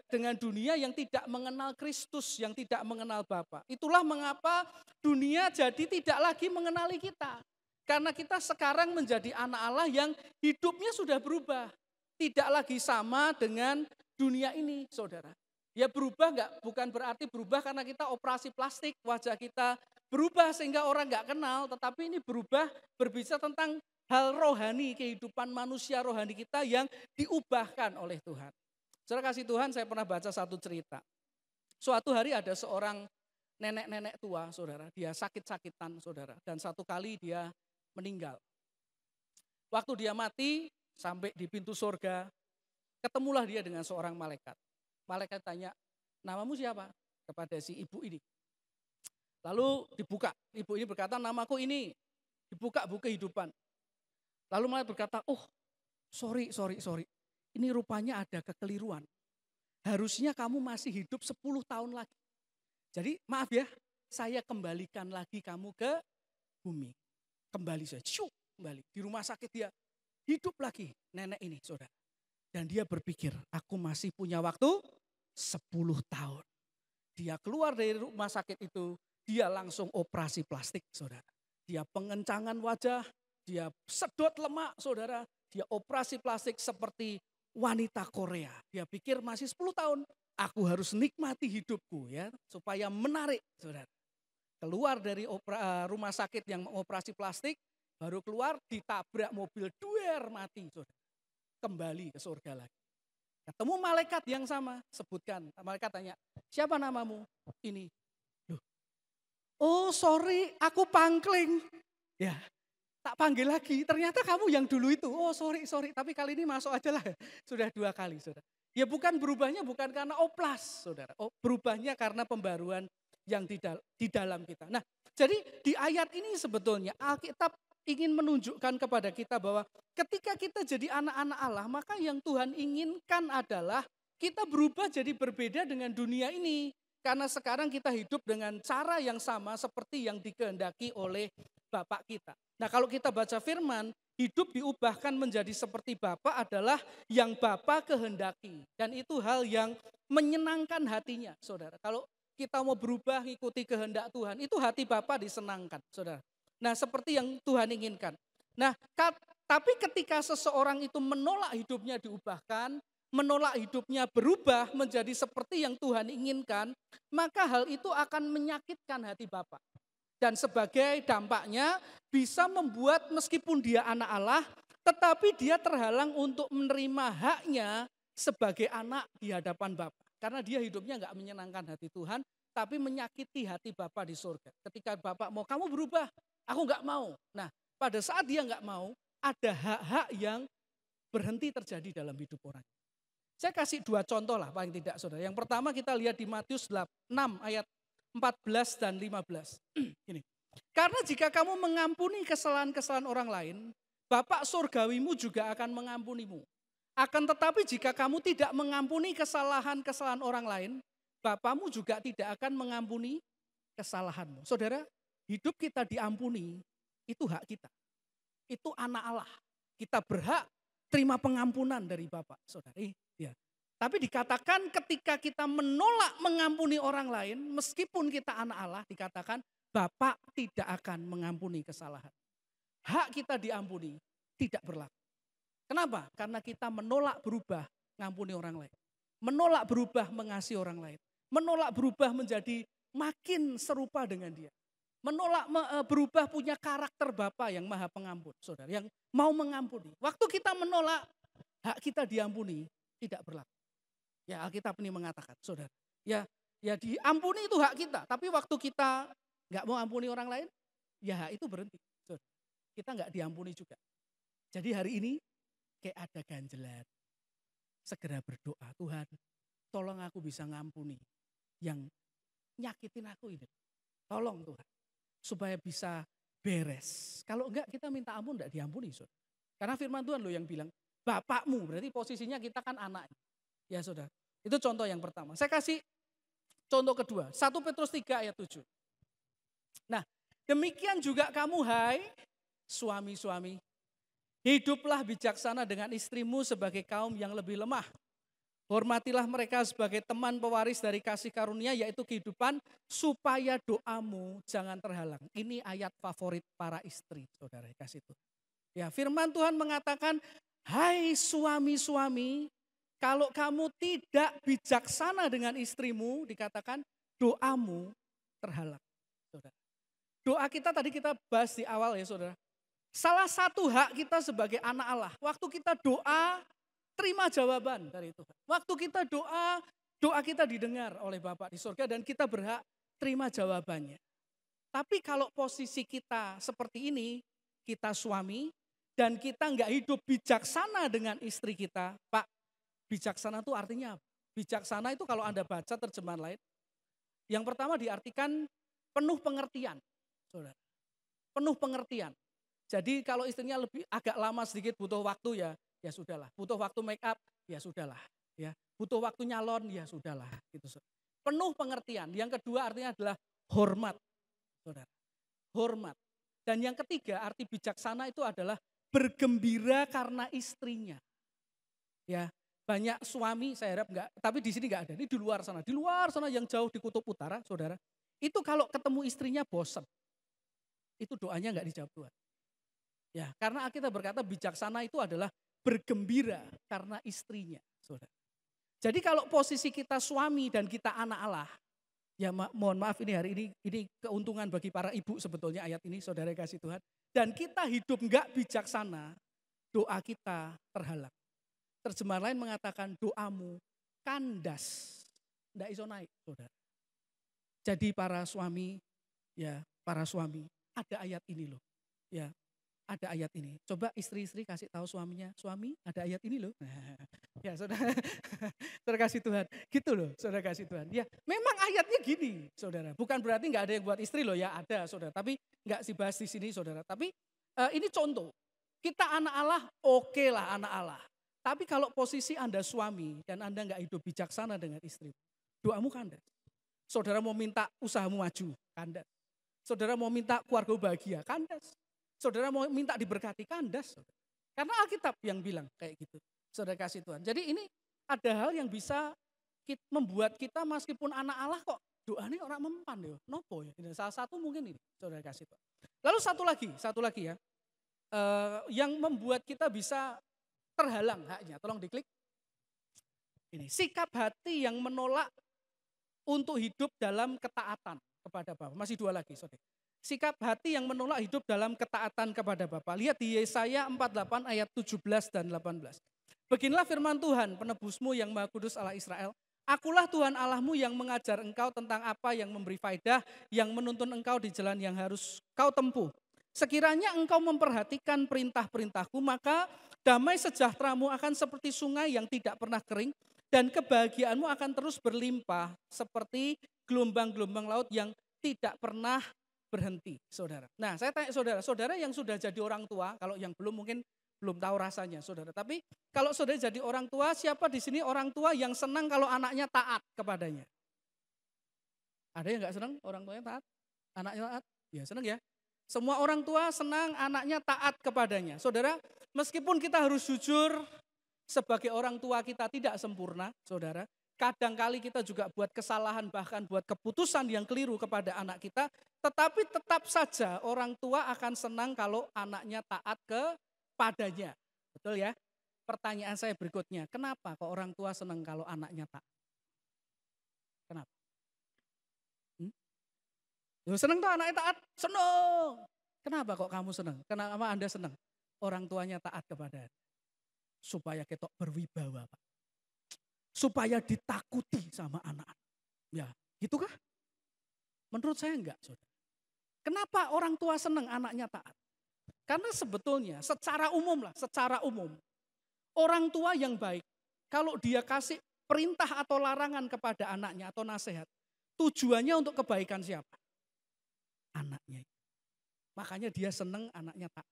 [SPEAKER 2] dengan dunia yang tidak mengenal Kristus, yang tidak mengenal Bapa. Itulah mengapa dunia jadi tidak lagi mengenali kita. Karena kita sekarang menjadi anak Allah yang hidupnya sudah berubah. Tidak lagi sama dengan dunia ini, saudara. Ya berubah bukan berarti berubah karena kita operasi plastik, wajah kita berubah sehingga orang nggak kenal. Tetapi ini berubah berbicara tentang hal rohani, kehidupan manusia rohani kita yang diubahkan oleh Tuhan. Saudara kasih Tuhan, saya pernah baca satu cerita. Suatu hari ada seorang nenek-nenek tua, saudara. Dia sakit-sakitan, saudara. Dan satu kali dia meninggal. Waktu dia mati, sampai di pintu surga, ketemulah dia dengan seorang malaikat. Malaikat tanya, namamu siapa? Kepada si ibu ini. Lalu dibuka, ibu ini berkata, namaku ini. Dibuka buku kehidupan. Lalu malaikat berkata, oh sorry. Ini rupanya ada kekeliruan. Harusnya kamu masih hidup 10 tahun lagi. Jadi maaf ya, saya kembalikan lagi kamu ke bumi. Kembali saya, kembali. Di rumah sakit dia hidup lagi nenek ini, saudara. Dan dia berpikir, aku masih punya waktu 10 tahun. Dia keluar dari rumah sakit itu, dia langsung operasi plastik, saudara. Dia pengencangan wajah, dia sedot lemak, saudara. Dia operasi plastik seperti wanita Korea. Dia pikir masih 10 tahun, aku harus nikmati hidupku ya, supaya menarik, saudara. Keluar dari rumah sakit yang mengoperasi plastik, baru keluar ditabrak mobil, duer mati, saudara. Kembali ke surga lagi. Ketemu malaikat yang sama, sebutkan. Malaikat tanya, siapa namamu? Ini. Loh. Oh sorry, aku pangkling. Ya, tak panggil lagi. Ternyata kamu yang dulu itu. Oh sorry, tapi kali ini masuk aja lah. Sudah 2 kali, saudara. Ya bukan berubahnya bukan karena oplas, saudara. Oh, berubahnya karena pembaruan yang di dalam kita. Nah, jadi di ayat ini sebetulnya Alkitab ingin menunjukkan kepada kita bahwa ketika kita jadi anak-anak Allah, maka yang Tuhan inginkan adalah kita berubah jadi berbeda dengan dunia ini. Karena sekarang kita hidup dengan cara yang sama seperti yang dikehendaki oleh Bapak kita. Nah kalau kita baca firman, hidup diubahkan menjadi seperti Bapa adalah yang Bapa kehendaki. Dan itu hal yang menyenangkan hatinya, saudara. Kalau kita mau berubah ikuti kehendak Tuhan, itu hati Bapa disenangkan, saudara. Nah seperti yang Tuhan inginkan. Nah tapi ketika seseorang itu menolak hidupnya diubahkan, menolak hidupnya berubah menjadi seperti yang Tuhan inginkan, maka hal itu akan menyakitkan hati Bapa. Dan sebagai dampaknya bisa membuat meskipun dia anak Allah, tetapi dia terhalang untuk menerima haknya sebagai anak di hadapan Bapa. Karena dia hidupnya enggak menyenangkan hati Tuhan, tapi menyakiti hati Bapa di surga. Ketika Bapa mau kamu berubah, aku enggak mau. Nah pada saat dia enggak mau, ada hak-hak yang berhenti terjadi dalam hidup orang. Saya kasih 2 contoh lah paling tidak, saudara. Yang pertama kita lihat di Matius 6 ayat 14 dan 15. Gini. Karena jika kamu mengampuni kesalahan-kesalahan orang lain, Bapak surgawimu juga akan mengampunimu. Akan tetapi jika kamu tidak mengampuni kesalahan-kesalahan orang lain, Bapamu juga tidak akan mengampuni kesalahanmu. Saudara, hidup kita diampuni, itu hak kita. Itu anak Allah. Kita berhak terima pengampunan dari Bapak, saudari. Ya. Tapi dikatakan ketika kita menolak mengampuni orang lain, meskipun kita anak Allah, dikatakan Bapak tidak akan mengampuni kesalahan. Hak kita diampuni, tidak berlaku. Kenapa? Karena kita menolak berubah mengampuni orang lain. Menolak berubah mengasihi orang lain. Menolak berubah menjadi makin serupa dengan dia. Menolak berubah punya karakter Bapa yang maha pengampun, saudara. Yang mau mengampuni. Waktu kita menolak, hak kita diampuni, tidak berlaku. Ya Alkitab ini mengatakan, saudara. Ya diampuni itu hak kita. Tapi waktu kita nggak mau ampuni orang lain, ya hak itu berhenti. Saudara. Kita nggak diampuni juga. Jadi hari ini kayak ada ganjelan. Segera berdoa, Tuhan tolong aku bisa ngampuni yang nyakitin aku ini. Tolong Tuhan. Supaya bisa beres. Kalau enggak kita minta ampun enggak diampuni. Saudara. Karena firman Tuhan loh yang bilang, Bapakmu, berarti posisinya kita kan anak. Ya saudara, itu contoh yang pertama. Saya kasih contoh kedua, 1 Petrus 3 ayat 7. Nah, demikian juga kamu hai suami-suami, hiduplah bijaksana dengan istrimu sebagai kaum yang lebih lemah. Hormatilah mereka sebagai teman pewaris dari kasih karunia, yaitu kehidupan, supaya doamu jangan terhalang. Ini ayat favorit para istri, saudara kasih itu. Ya, firman Tuhan mengatakan, hai suami-suami, kalau kamu tidak bijaksana dengan istrimu, dikatakan doamu terhalang. Saudara. Doa kita tadi kita bahas di awal ya saudara. Salah satu hak kita sebagai anak Allah, waktu kita doa, terima jawaban dari Tuhan. Waktu kita doa, doa kita didengar oleh Bapa di surga dan kita berhak terima jawabannya. Tapi kalau posisi kita seperti ini, kita suami dan kita nggak hidup bijaksana dengan istri kita, Pak, bijaksana itu artinya apa? Bijaksana itu kalau Anda baca terjemahan lain, yang pertama diartikan penuh pengertian, saudara. Penuh pengertian. Jadi kalau istrinya lebih agak lama sedikit butuh waktu ya sudahlah. Butuh waktu make up, ya sudahlah. Ya, butuh waktu nyalon, ya sudahlah. Gitu. Penuh pengertian. Yang kedua artinya adalah hormat, saudara. Hormat. Dan yang ketiga arti bijaksana itu adalah bergembira karena istrinya. Ya, banyak suami saya harap enggak, tapi di sini enggak ada. Ini di luar sana. Di luar sana yang jauh di kutub utara, saudara. Itu kalau ketemu istrinya bosan. Itu doanya enggak dijawab Tuhan. Ya, karena kita berkata bijaksana itu adalah bergembira karena istrinya, saudara. Jadi kalau posisi kita suami dan kita anak Allah, ya mohon maaf ini hari ini keuntungan bagi para ibu sebetulnya ayat ini, saudara kasih Tuhan. Dan kita hidup enggak bijaksana, doa kita terhalang. Terjemahan lain mengatakan doamu kandas, enggak iso naik, saudara. Jadi para suami, ada ayat ini loh, ya. Ada ayat ini. Coba istri-istri kasih tahu suaminya, suami ada ayat ini loh. Ya saudara, saudara kasih Tuhan. Gitu loh saudara kasih Tuhan. Ya memang ayatnya gini saudara. Bukan berarti gak ada yang buat istri loh ya ada saudara. Tapi gak dibahas di sini saudara. Tapi ini contoh. Kita anak Allah oke lah anak Allah. Tapi kalau posisi Anda suami dan Anda gak hidup bijaksana dengan istri. Doamu kandas. Saudara mau minta usahamu maju, kandas. Saudara mau minta keluarga bahagia, kandas. Saudara mau minta diberkati, kandas. Karena Alkitab yang bilang kayak gitu. Saudara kasih Tuhan. Jadi ini ada hal yang bisa membuat kita meskipun anak Allah kok doanya orang mempan ya. Nopo ya. Salah satu mungkin ini. Saudara kasih Tuhan. Lalu satu lagi ya. Yang membuat kita bisa terhalang haknya. Tolong diklik. Ini sikap hati yang menolak untuk hidup dalam ketaatan kepada Bapa. Masih dua lagi, saudara. Sikap hati yang menolak hidup dalam ketaatan kepada Bapa. Lihat di Yesaya 48 ayat 17 dan 18. Beginilah firman Tuhan, penebusmu yang Maha Kudus Allah Israel. Akulah Tuhan Allahmu yang mengajar engkau tentang apa yang memberi faedah, yang menuntun engkau di jalan yang harus kau tempuh. Sekiranya engkau memperhatikan perintah-perintahku, maka damai sejahteramu akan seperti sungai yang tidak pernah kering, dan kebahagiaanmu akan terus berlimpah seperti gelombang-gelombang laut yang tidak pernah berhenti, saudara. Nah, saya tanya saudara yang sudah jadi orang tua, kalau yang belum mungkin belum tahu rasanya, saudara. Tapi kalau saudara jadi orang tua, siapa di sini orang tua yang senang kalau anaknya taat kepadanya? Ada yang nggak senang orang tuanya taat? Anaknya taat? Ya senang ya. Semua orang tua senang anaknya taat kepadanya. Saudara, meskipun kita harus jujur sebagai orang tua kita tidak sempurna, saudara. Kadang-kali kita juga buat kesalahan, bahkan buat keputusan yang keliru kepada anak kita. Tetapi tetap saja orang tua akan senang kalau anaknya taat kepadanya. Betul ya? Pertanyaan saya berikutnya, kenapa kok orang tua senang kalau anaknya taat? Kenapa? Senang tuh anaknya taat? Senang. Kenapa kok kamu senang? Kenapa Anda senang? Orang tuanya taat kepada Anda. Supaya ketok berwibawa, Pak. Supaya ditakuti sama anak-anak. Ya, gitu kah? Menurut saya enggak, saudara. Kenapa orang tua senang anaknya taat? Karena sebetulnya secara umum, orang tua yang baik, kalau dia kasih perintah atau larangan kepada anaknya atau nasihat, tujuannya untuk kebaikan siapa? Anaknya. Makanya dia senang anaknya taat.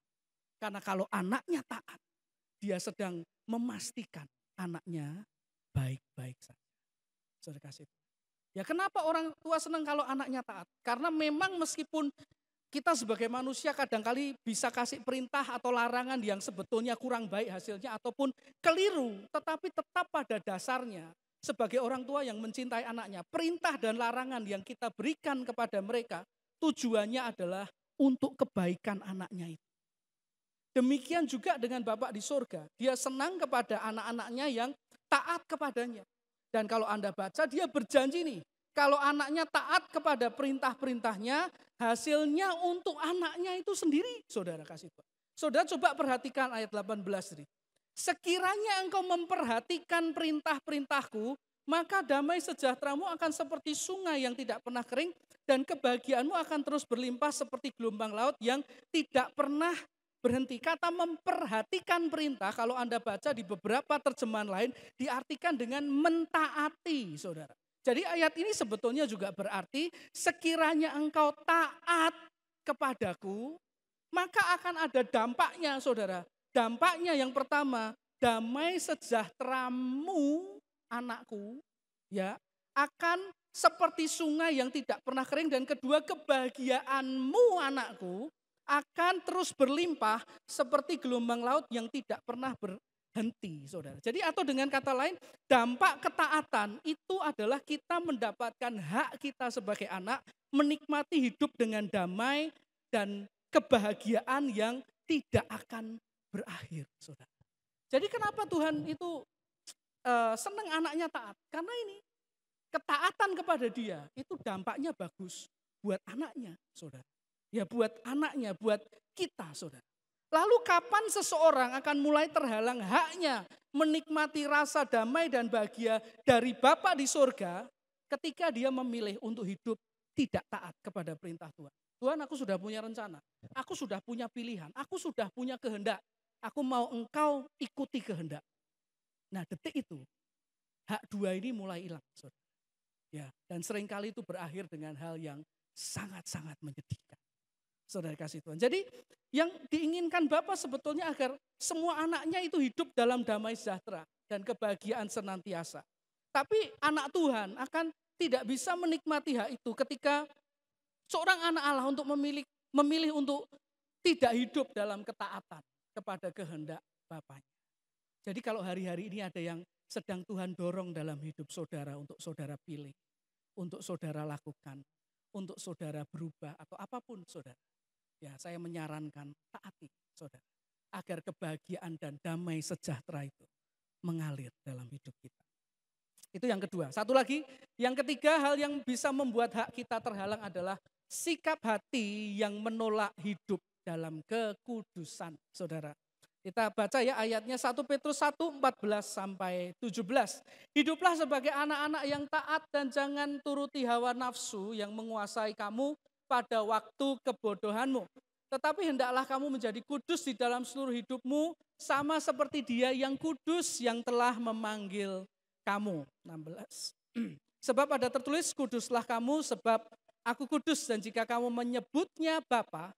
[SPEAKER 2] Karena kalau anaknya taat, dia sedang memastikan anaknya baik-baik saja. Saudara kasih. Ya kenapa orang tua senang kalau anaknya taat? Karena memang meskipun kita sebagai manusia kadangkali bisa kasih perintah atau larangan yang sebetulnya kurang baik hasilnya ataupun keliru. Tetapi tetap pada dasarnya sebagai orang tua yang mencintai anaknya, perintah dan larangan yang kita berikan kepada mereka tujuannya adalah untuk kebaikan anaknya itu. Demikian juga dengan Bapak di surga. Dia senang kepada anak-anaknya yang taat kepadanya. Dan kalau Anda baca dia berjanji nih, kalau anaknya taat kepada perintah-perintahnya, hasilnya untuk anaknya itu sendiri, saudara kasih Tuhan. Saudara coba perhatikan ayat 18 ini. Sekiranya engkau memperhatikan perintah-perintahku, maka damai sejahteramu akan seperti sungai yang tidak pernah kering, dan kebahagiaanmu akan terus berlimpah seperti gelombang laut yang tidak pernah berhenti. Kata memperhatikan perintah, kalau Anda baca di beberapa terjemahan lain, diartikan dengan mentaati, saudara. Jadi ayat ini sebetulnya juga berarti sekiranya engkau taat kepadaku, maka akan ada dampaknya, saudara. Dampaknya yang pertama, damai sejahteramu anakku ya akan seperti sungai yang tidak pernah kering, dan kedua kebahagiaanmu anakku akan terus berlimpah seperti gelombang laut yang tidak pernah berhenti, saudara. Jadi atau dengan kata lain, dampak ketaatan itu adalah kita mendapatkan hak kita sebagai anak, menikmati hidup dengan damai dan kebahagiaan yang tidak akan berakhir, saudara. Jadi kenapa Tuhan itu senang anaknya taat? Karena ini ketaatan kepada dia itu dampaknya bagus buat anaknya, saudara. Ya buat anaknya, buat kita, saudara. Lalu kapan seseorang akan mulai terhalang haknya menikmati rasa damai dan bahagia dari Bapa di surga ketika dia memilih untuk hidup tidak taat kepada perintah Tuhan. Tuhan, aku sudah punya rencana, aku sudah punya pilihan, aku sudah punya kehendak. Aku mau engkau ikuti kehendak. Nah detik itu hak dua ini mulai hilang, saudara. Ya, dan seringkali itu berakhir dengan hal yang sangat-sangat menyedihkan. Saudara kasih Tuhan. Jadi yang diinginkan Bapa sebetulnya agar semua anaknya itu hidup dalam damai sejahtera dan kebahagiaan senantiasa. Tapi anak Tuhan akan tidak bisa menikmati hak itu ketika seorang anak Allah untuk memilih untuk tidak hidup dalam ketaatan kepada kehendak Bapanya. Jadi kalau hari-hari ini ada yang sedang Tuhan dorong dalam hidup saudara untuk saudara pilih, untuk saudara lakukan, untuk saudara berubah atau apapun saudara. Ya, saya menyarankan taati saudara agar kebahagiaan dan damai sejahtera itu mengalir dalam hidup kita. Itu yang kedua. Satu lagi, yang ketiga hal yang bisa membuat hak kita terhalang adalah sikap hati yang menolak hidup dalam kekudusan, saudara. Kita baca ya ayatnya 1 Petrus 1, 14-17. Hiduplah sebagai anak-anak yang taat dan jangan turuti hawa nafsu yang menguasai kamu pada waktu kebodohanmu. Tetapi hendaklah kamu menjadi kudus di dalam seluruh hidupmu, sama seperti Dia yang kudus yang telah memanggil kamu. 16. Sebab ada tertulis, kuduslah kamu sebab aku kudus, dan jika kamu menyebutnya Bapa,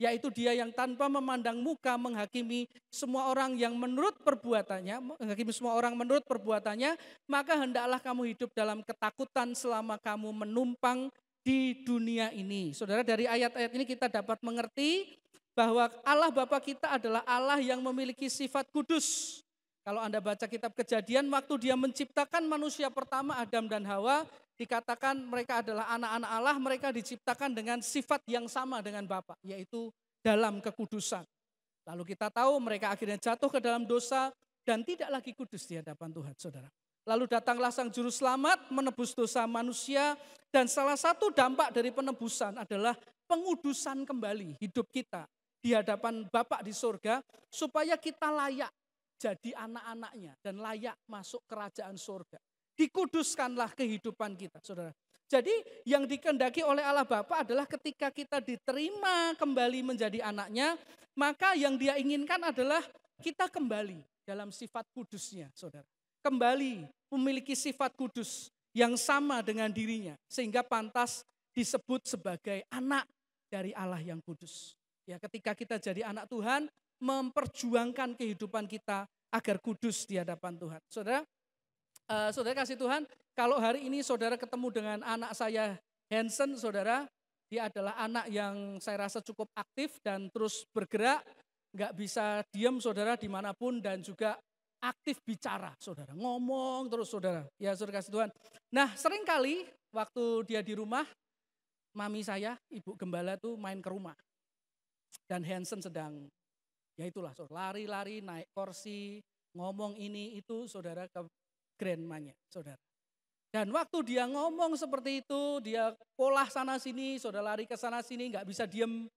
[SPEAKER 2] yaitu Dia yang tanpa memandang muka menghakimi semua orang yang menurut perbuatannya, maka hendaklah kamu hidup dalam ketakutan selama kamu menumpang di dunia ini. Saudara, dari ayat-ayat ini kita dapat mengerti bahwa Allah Bapa kita adalah Allah yang memiliki sifat kudus. Kalau Anda baca kitab Kejadian, waktu Dia menciptakan manusia pertama Adam dan Hawa, dikatakan mereka adalah anak-anak Allah, mereka diciptakan dengan sifat yang sama dengan Bapa, yaitu dalam kekudusan. Lalu kita tahu mereka akhirnya jatuh ke dalam dosa dan tidak lagi kudus di hadapan Tuhan, saudara. Lalu datanglah Sang Juru Selamat menebus dosa manusia, dan salah satu dampak dari penebusan adalah pengudusan kembali hidup kita di hadapan Bapa di surga, supaya kita layak jadi anak-anaknya dan layak masuk kerajaan surga. Dikuduskanlah kehidupan kita, saudara. Jadi yang dikehendaki oleh Allah Bapa adalah ketika kita diterima kembali menjadi anaknya, maka yang Dia inginkan adalah kita kembali dalam sifat kudusnya, saudara. Kembali memiliki sifat kudus yang sama dengan dirinya, sehingga pantas disebut sebagai anak dari Allah yang kudus. Ya, ketika kita jadi anak Tuhan, memperjuangkan kehidupan kita agar kudus di hadapan Tuhan. Saudara, saudara kasih Tuhan, kalau hari ini saudara ketemu dengan anak saya Hansen, saudara, Dia adalah anak yang saya rasa cukup aktif dan terus bergerak, nggak bisa diam saudara dimanapun dan juga aktif bicara saudara, ngomong terus saudara. Ya saudara kasih Tuhan. Nah seringkali waktu dia di rumah, mami saya, ibu gembala tuh main ke rumah. Dan Hansen sedang, ya itulah saudara, lari-lari naik kursi, ngomong ini itu saudara ke grandmanya saudara. Dan waktu dia ngomong seperti itu, dia polah sana sini, saudara lari ke sana sini, nggak bisa diem.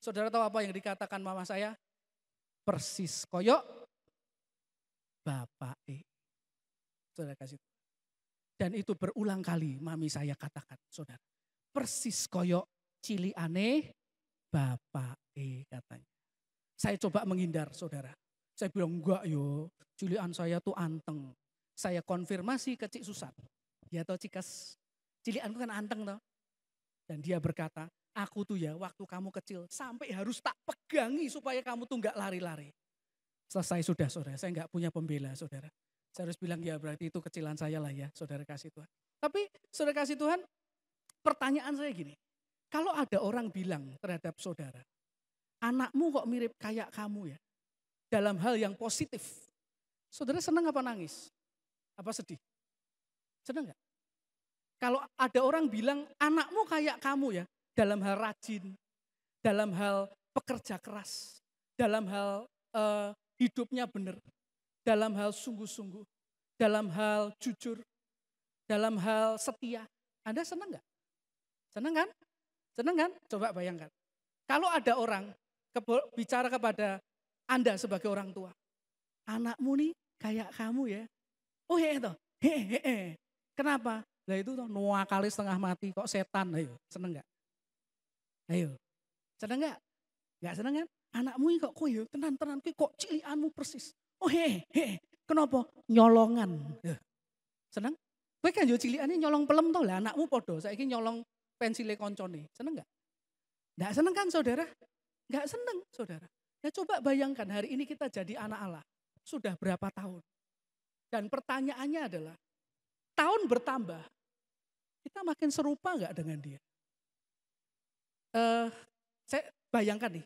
[SPEAKER 2] Saudara tahu apa yang dikatakan mama saya? Persis koyok bapak Saudara kasih. Dan itu berulang kali mami saya katakan, saudara. Persis koyok ciliane bapak katanya. Saya coba menghindar saudara. Saya bilang enggak yo, cilian saya tuh anteng. Saya konfirmasi ke Cik Susan. Ya toh Cikas, cilianku kan anteng toh. Dan dia berkata, aku tuh ya waktu kamu kecil sampai harus tak pegangi supaya kamu tuh enggak lari-lari. Selesai sudah saudara, saya enggak punya pembela saudara. Saya harus bilang ya berarti itu kecilan saya lah ya saudara kasih Tuhan. Tapi saudara kasih Tuhan, pertanyaan saya gini. Kalau ada orang bilang terhadap saudara, anakmu kok mirip kayak kamu ya. Dalam hal yang positif. Saudara senang apa nangis? Apa sedih? Senang gak? Kalau ada orang bilang anakmu kayak kamu ya, dalam hal rajin, dalam hal pekerja keras, dalam hal hidupnya benar, dalam hal sungguh-sungguh, dalam hal jujur, dalam hal setia. Anda senang gak? Senang kan? Senang kan? Coba bayangkan. Kalau ada orang bicara kepada Anda sebagai orang tua, anakmu nih kayak kamu ya. Oh itu, kenapa? Lah itu tuh nuah kali setengah mati kok setan, ayo seneng gak? Ayo, seneng gak? Gak seneng kan? Anakmu ini kok koyo tenan-tenan kok cilianmu persis. Oh kenapa? Nyolongan. Seneng? Kowe kan yo ciliane nyolong pelem to lah anakmu podo. Saiki nyolong pensile koncone. Seneng gak? Gak seneng kan saudara? Gak seneng saudara. Ya coba bayangkan hari ini kita jadi anak Allah. Sudah berapa tahun? Dan pertanyaannya adalah, tahun bertambah, kita makin serupa gak dengan dia? Saya bayangkan nih,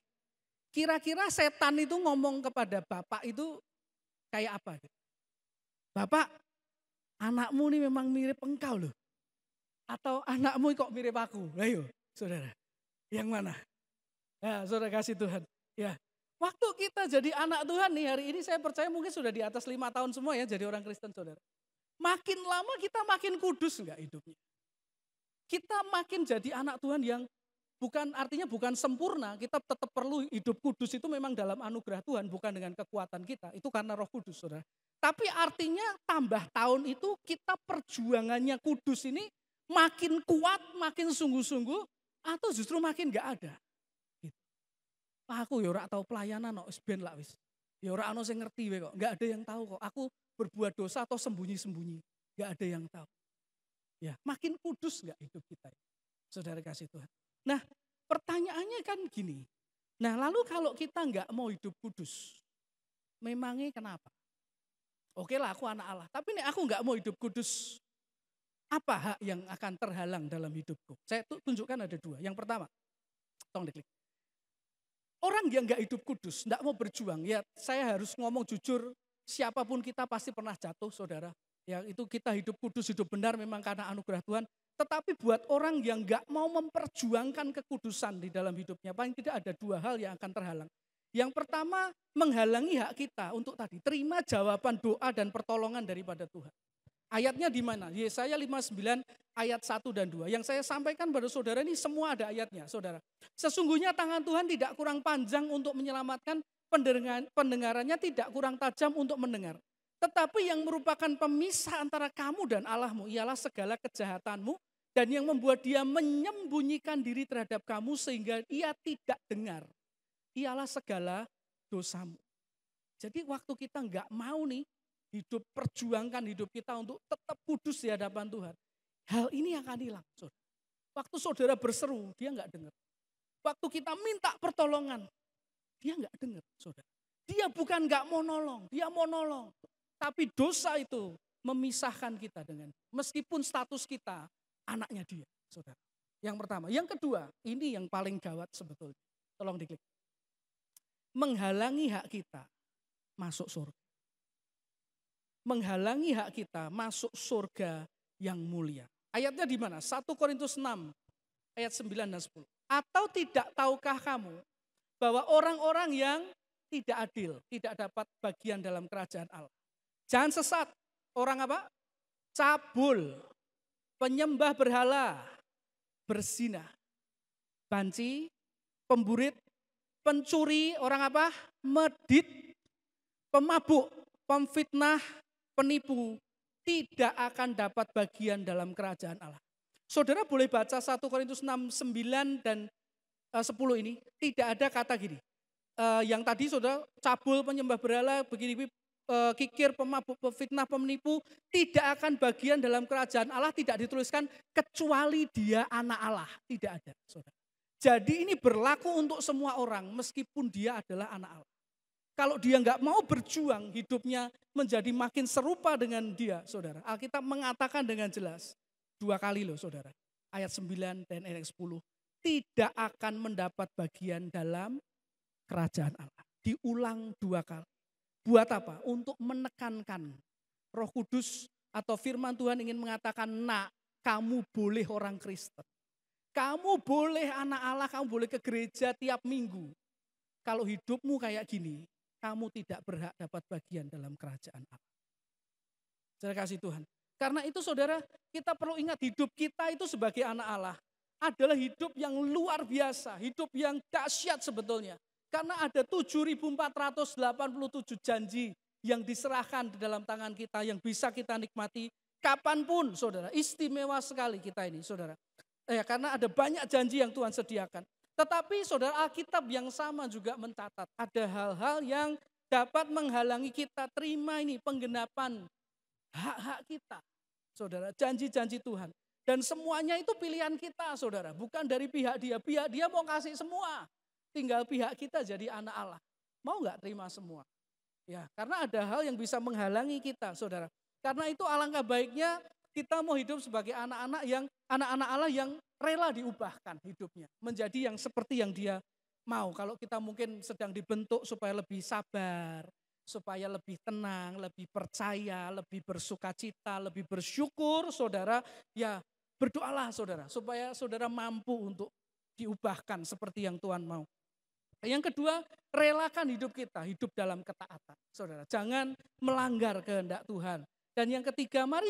[SPEAKER 2] kira-kira setan itu ngomong kepada bapak itu kayak apa? Bapak, anakmu ini memang mirip engkau loh. Atau anakmu kok mirip aku? Ayo saudara, yang mana? Ya saudara kasih Tuhan. Ya, waktu kita jadi anak Tuhan nih hari ini saya percaya mungkin sudah di atas 5 tahun semua ya jadi orang Kristen saudara. Makin lama kita makin kudus enggak hidupnya. Kita makin jadi anak Tuhan yang artinya bukan sempurna, kita tetap perlu hidup kudus itu memang dalam anugerah Tuhan, bukan dengan kekuatan kita. Itu karena Roh Kudus saudara. Tapi artinya tambah tahun itu kita perjuangannya kudus ini makin kuat, makin sungguh-sungguh atau justru makin enggak ada. Aku ya ora tahu pelayanan kok wis ben lah wis. Ya ora ono sing ngerti we kok. Enggak ada yang tahu kok. Aku berbuat dosa atau sembunyi-sembunyi. Enggak ada yang tahu. Ya, makin kudus enggak hidup kita? Saudara kasih Tuhan. Nah, pertanyaannya kan gini. Nah, lalu kalau kita enggak mau hidup kudus, memangnya kenapa? Oke lah aku anak Allah, tapi nih aku enggak mau hidup kudus. Apa hak yang akan terhalang dalam hidupku? Saya tunjukkan ada 2. Yang pertama, tolong diklik. Orang yang gak hidup kudus, gak mau berjuang, ya saya harus ngomong jujur, siapapun kita pasti pernah jatuh saudara. Ya itu kita hidup kudus, hidup benar memang karena anugerah Tuhan. Tetapi buat orang yang gak mau memperjuangkan kekudusan di dalam hidupnya, paling tidak ada 2 hal yang akan terhalang. Yang pertama, menghalangi hak kita untuk tadi, terima jawaban doa dan pertolongan daripada Tuhan. Ayatnya di mana? Yesaya 59 ayat 1 dan 2. Yang saya sampaikan pada saudara ini semua ada ayatnya saudara. Sesungguhnya tangan Tuhan tidak kurang panjang untuk menyelamatkan, pendengarannya tidak kurang tajam untuk mendengar. Tetapi yang merupakan pemisah antara kamu dan Allahmu ialah segala kejahatanmu dan yang membuat dia menyembunyikan diri terhadap kamu sehingga ia tidak dengar. Ialah segala dosamu. Jadi waktu kita enggak mau nih perjuangkan hidup kita untuk tetap kudus di hadapan Tuhan. Hal ini akan hilang. Waktu saudara berseru, dia enggak dengar. Waktu kita minta pertolongan, dia enggak dengar, saudara. Dia bukan enggak mau nolong, dia mau nolong. Tapi dosa itu memisahkan kita dengan, meskipun status kita anaknya dia, saudara. Yang pertama. Yang kedua, ini yang paling gawat sebetulnya. Tolong diklik. Menghalangi hak kita masuk surga. Menghalangi hak kita masuk surga yang mulia. Ayatnya di mana? 1 Korintus 6 ayat 9 dan 10. Atau tidak tahukah kamu bahwa orang-orang yang tidak adil tidak dapat bagian dalam kerajaan Allah. Jangan sesat. Orang apa? Cabul, penyembah berhala, berzina, banci, pemburit, pencuri, orang apa? Medit, pemabuk, pemfitnah, penipu, tidak akan dapat bagian dalam kerajaan Allah. Saudara boleh baca 1 Korintus 6, 9 dan 10 ini, tidak ada kata gini. Yang tadi saudara cabul, penyembah berhala, begini, kikir, pemabuk, pemfitnah, penipu, tidak akan bagian dalam kerajaan Allah, tidak dituliskan kecuali dia anak Allah. Tidak ada, saudara. Jadi ini berlaku untuk semua orang meskipun dia adalah anak Allah. Kalau dia nggak mau berjuang hidupnya menjadi makin serupa dengan dia, saudara. Alkitab mengatakan dengan jelas, 2 kali loh saudara. Ayat 9 dan ayat 10. Tidak akan mendapat bagian dalam kerajaan Allah. Diulang 2 kali. Buat apa? Untuk menekankan Roh Kudus atau firman Tuhan ingin mengatakan, nak, kamu boleh orang Kristen. Kamu boleh anak Allah, kamu boleh ke gereja tiap minggu. Kalau hidupmu kayak gini, kamu tidak berhak dapat bagian dalam kerajaan Allah. Saya kasih Tuhan. Karena itu saudara, kita perlu ingat hidup kita itu sebagai anak Allah adalah hidup yang luar biasa, hidup yang dahsyat sebetulnya. Karena ada 7.487 janji yang diserahkan di dalam tangan kita yang bisa kita nikmati kapanpun saudara. Istimewa sekali kita ini saudara. Karena ada banyak janji yang Tuhan sediakan. Tetapi saudara, Alkitab yang sama juga mencatat ada hal-hal yang dapat menghalangi kita terima ini penggenapan hak-hak kita. Saudara, janji-janji Tuhan. Dan semuanya itu pilihan kita saudara. Bukan dari pihak dia. Pihak dia mau kasih semua. Tinggal pihak kita jadi anak Allah. Mau gak terima semua? Ya, karena ada hal yang bisa menghalangi kita saudara. Karena itu alangkah baiknya kita mau hidup sebagai anak-anak Allah yang rela diubahkan hidupnya. Menjadi yang seperti yang dia mau. Kalau kita mungkin sedang dibentuk supaya lebih sabar, supaya lebih tenang, lebih percaya, lebih bersukacita, lebih bersyukur saudara. Ya berdoalah saudara, supaya saudara mampu untuk diubahkan seperti yang Tuhan mau. Yang kedua, relakan hidup kita, hidup dalam ketaatan. Saudara, jangan melanggar kehendak Tuhan. Dan yang ketiga, mari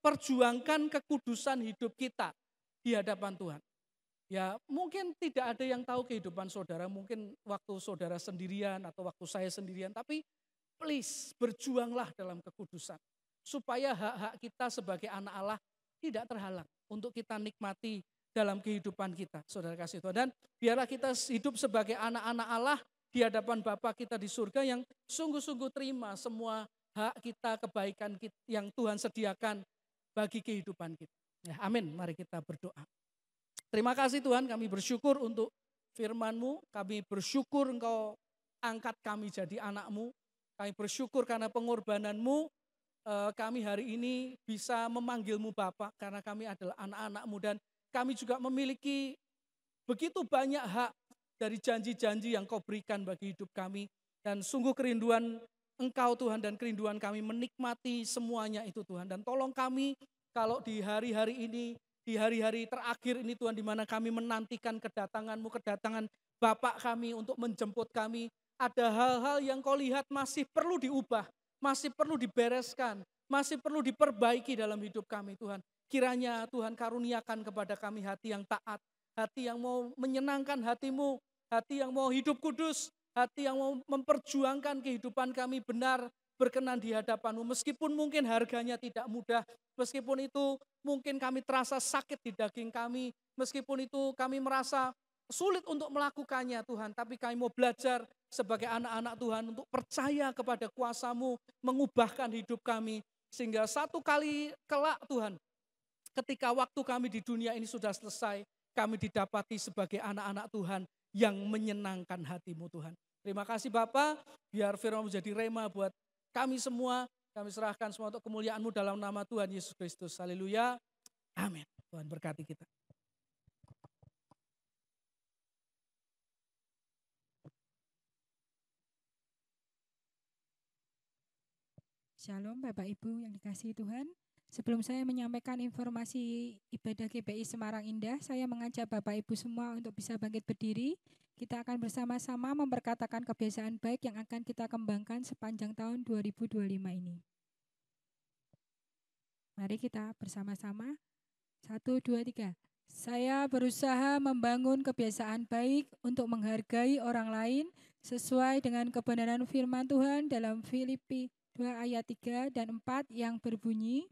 [SPEAKER 2] perjuangkan kekudusan hidup kita di hadapan Tuhan. Ya mungkin tidak ada yang tahu kehidupan saudara, mungkin waktu saudara sendirian atau waktu saya sendirian. Tapi please berjuanglah dalam kekudusan. Supaya hak-hak kita sebagai anak Allah tidak terhalang untuk kita nikmati dalam kehidupan kita, saudara kasih Tuhan. Dan biarlah kita hidup sebagai anak-anak Allah di hadapan Bapa kita di surga yang sungguh-sungguh terima semua hak kita, kebaikan kita, yang Tuhan sediakan bagi kehidupan kita. Ya, amin, mari kita berdoa. Terima kasih Tuhan, kami bersyukur untuk firman-Mu, kami bersyukur Engkau angkat kami jadi anak-Mu, kami bersyukur karena pengorbanan-Mu, kami hari ini bisa memanggil-Mu Bapa karena kami adalah anak-anak-Mu dan kami juga memiliki begitu banyak hak dari janji-janji yang Kau berikan bagi hidup kami. Dan sungguh kerinduan Engkau Tuhan dan kerinduan kami menikmati semuanya itu Tuhan. Dan tolong kami kalau di hari-hari ini, di hari-hari terakhir ini Tuhan, di mana kami menantikan kedatangan-Mu, kedatangan Bapak kami untuk menjemput kami. Ada hal-hal yang Kau lihat masih perlu diubah, masih perlu dibereskan, masih perlu diperbaiki dalam hidup kami Tuhan. Kiranya Tuhan karuniakan kepada kami hati yang taat, hati yang mau menyenangkan hati-Mu, hati yang mau hidup kudus, hati yang mau memperjuangkan kehidupan kami benar berkenan di hadapan-Mu. Meskipun mungkin harganya tidak mudah, meskipun itu mungkin kami terasa sakit di daging kami, meskipun itu kami merasa sulit untuk melakukannya Tuhan, tapi kami mau belajar sebagai anak-anak Tuhan untuk percaya kepada kuasa-Mu, mengubahkan hidup kami, sehingga satu kali kelak Tuhan, ketika waktu kami di dunia ini sudah selesai, kami didapati sebagai anak-anak Tuhan yang menyenangkan hati-Mu Tuhan. Terima kasih Bapa, biar firman-Mu jadi rema buat kami semua. Kami serahkan semua untuk kemuliaan-Mu dalam nama Tuhan Yesus Kristus. Haleluya. Amin. Tuhan berkati kita.
[SPEAKER 4] Shalom Bapak Ibu yang dikasihi Tuhan. Sebelum saya menyampaikan informasi ibadah GPI Semarang Indah, saya mengajak Bapak Ibu semua untuk bisa bangkit berdiri. Kita akan bersama-sama memperkatakan kebiasaan baik yang akan kita kembangkan sepanjang tahun 2025 ini. Mari kita bersama-sama. 1, 2, 3. Saya berusaha membangun kebiasaan baik untuk menghargai orang lain sesuai dengan kebenaran firman Tuhan dalam Filipi 2 ayat 3 dan 4 yang berbunyi,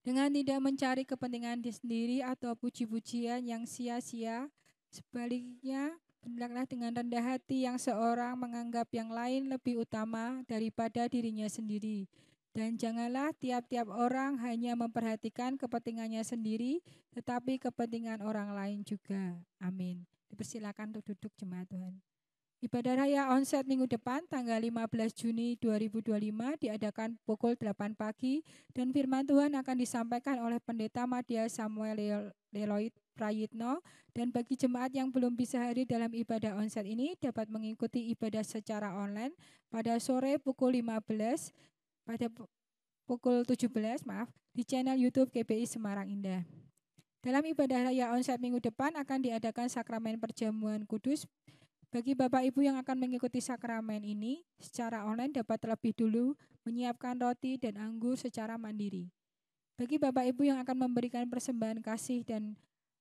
[SPEAKER 4] dengan tidak mencari kepentingan diri sendiri atau puji-pujian yang sia-sia, sebaliknya berdirilah dengan rendah hati yang seorang menganggap yang lain lebih utama daripada dirinya sendiri. Dan janganlah tiap-tiap orang hanya memperhatikan kepentingannya sendiri, tetapi kepentingan orang lain juga. Amin. Dipersilakan untuk duduk jemaat Tuhan. Ibadah Raya Onset minggu depan tanggal 15 Juni 2025 diadakan pukul 8 pagi dan firman Tuhan akan disampaikan oleh Pendeta Madya Samuel Leloid Prayitno, dan bagi jemaat yang belum bisa hadir dalam ibadah onset ini dapat mengikuti ibadah secara online pada sore pukul 15 pada pukul 17 di channel YouTube GPI Semarang Indah. Dalam ibadah Raya Onset minggu depan akan diadakan sakramen perjamuan kudus. Bagi Bapak Ibu yang akan mengikuti sakramen ini secara online dapat terlebih dulu menyiapkan roti dan anggur secara mandiri. Bagi Bapak Ibu yang akan memberikan persembahan kasih dan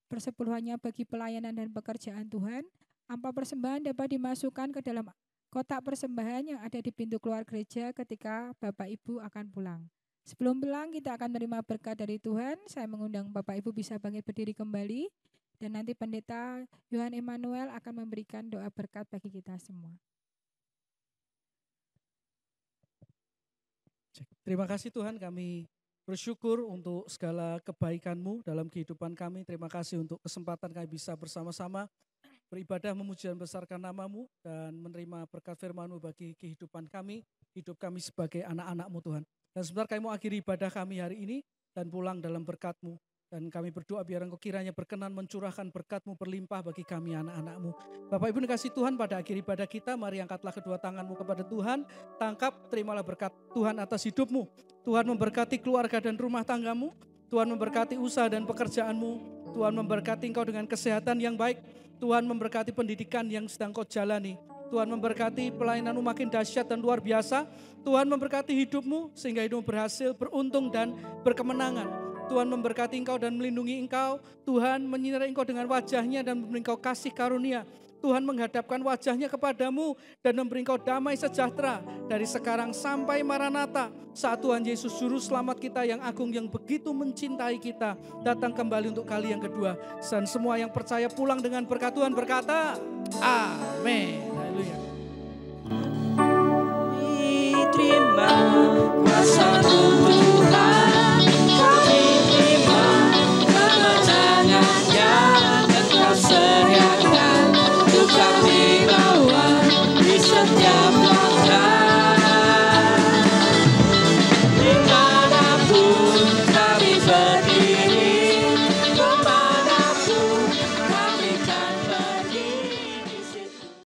[SPEAKER 4] persepuluhannya bagi pelayanan dan pekerjaan Tuhan, amplop persembahan dapat dimasukkan ke dalam kotak persembahan yang ada di pintu keluar gereja ketika Bapak Ibu akan pulang. Sebelum pulang kita akan menerima berkat dari Tuhan. Saya mengundang Bapak Ibu bisa bangkit berdiri kembali. Dan nanti Pendeta Yohan Emmanuel akan memberikan doa berkat bagi kita semua.
[SPEAKER 2] Terima kasih Tuhan, kami bersyukur untuk segala kebaikan-Mu dalam kehidupan kami. Terima kasih untuk kesempatan kami bisa bersama-sama beribadah memuji dan besarkan nama-Mu dan menerima berkat firman-Mu bagi kehidupan kami, hidup kami sebagai anak-anak-Mu Tuhan. Dan sebentar kami mau akhiri ibadah kami hari ini dan pulang dalam berkat-Mu. Dan kami berdoa biar Engkau kiranya berkenan mencurahkan berkat-Mu berlimpah bagi kami anak-anak-Mu. Bapak Ibu dikasih Tuhan, pada akhir ibadah kita mari angkatlah kedua tangan-Mu kepada Tuhan. Tangkap, terimalah berkat Tuhan atas hidup-Mu. Tuhan memberkati keluarga dan rumah tangga-Mu. Tuhan memberkati usaha dan pekerjaan-Mu. Tuhan memberkati Engkau dengan kesehatan yang baik. Tuhan memberkati pendidikan yang sedang Kau jalani. Tuhan memberkati pelayanan-Mu makin dahsyat dan luar biasa. Tuhan memberkati hidup-Mu sehingga hidup berhasil, beruntung dan berkemenangan. Tuhan memberkati Engkau dan melindungi Engkau. Tuhan menyinari Engkau dengan wajah-Nya dan memberi Engkau kasih karunia. Tuhan menghadapkan wajah-Nya kepadamu dan memberi Engkau damai sejahtera dari sekarang sampai Maranatha. Saat Tuhan Yesus Juru Selamat kita yang agung yang begitu mencintai kita datang kembali untuk kali yang kedua. Dan semua yang percaya pulang dengan berkat Tuhan berkata, amin. Haleluya.
[SPEAKER 3] Terima kuasa Tuhan.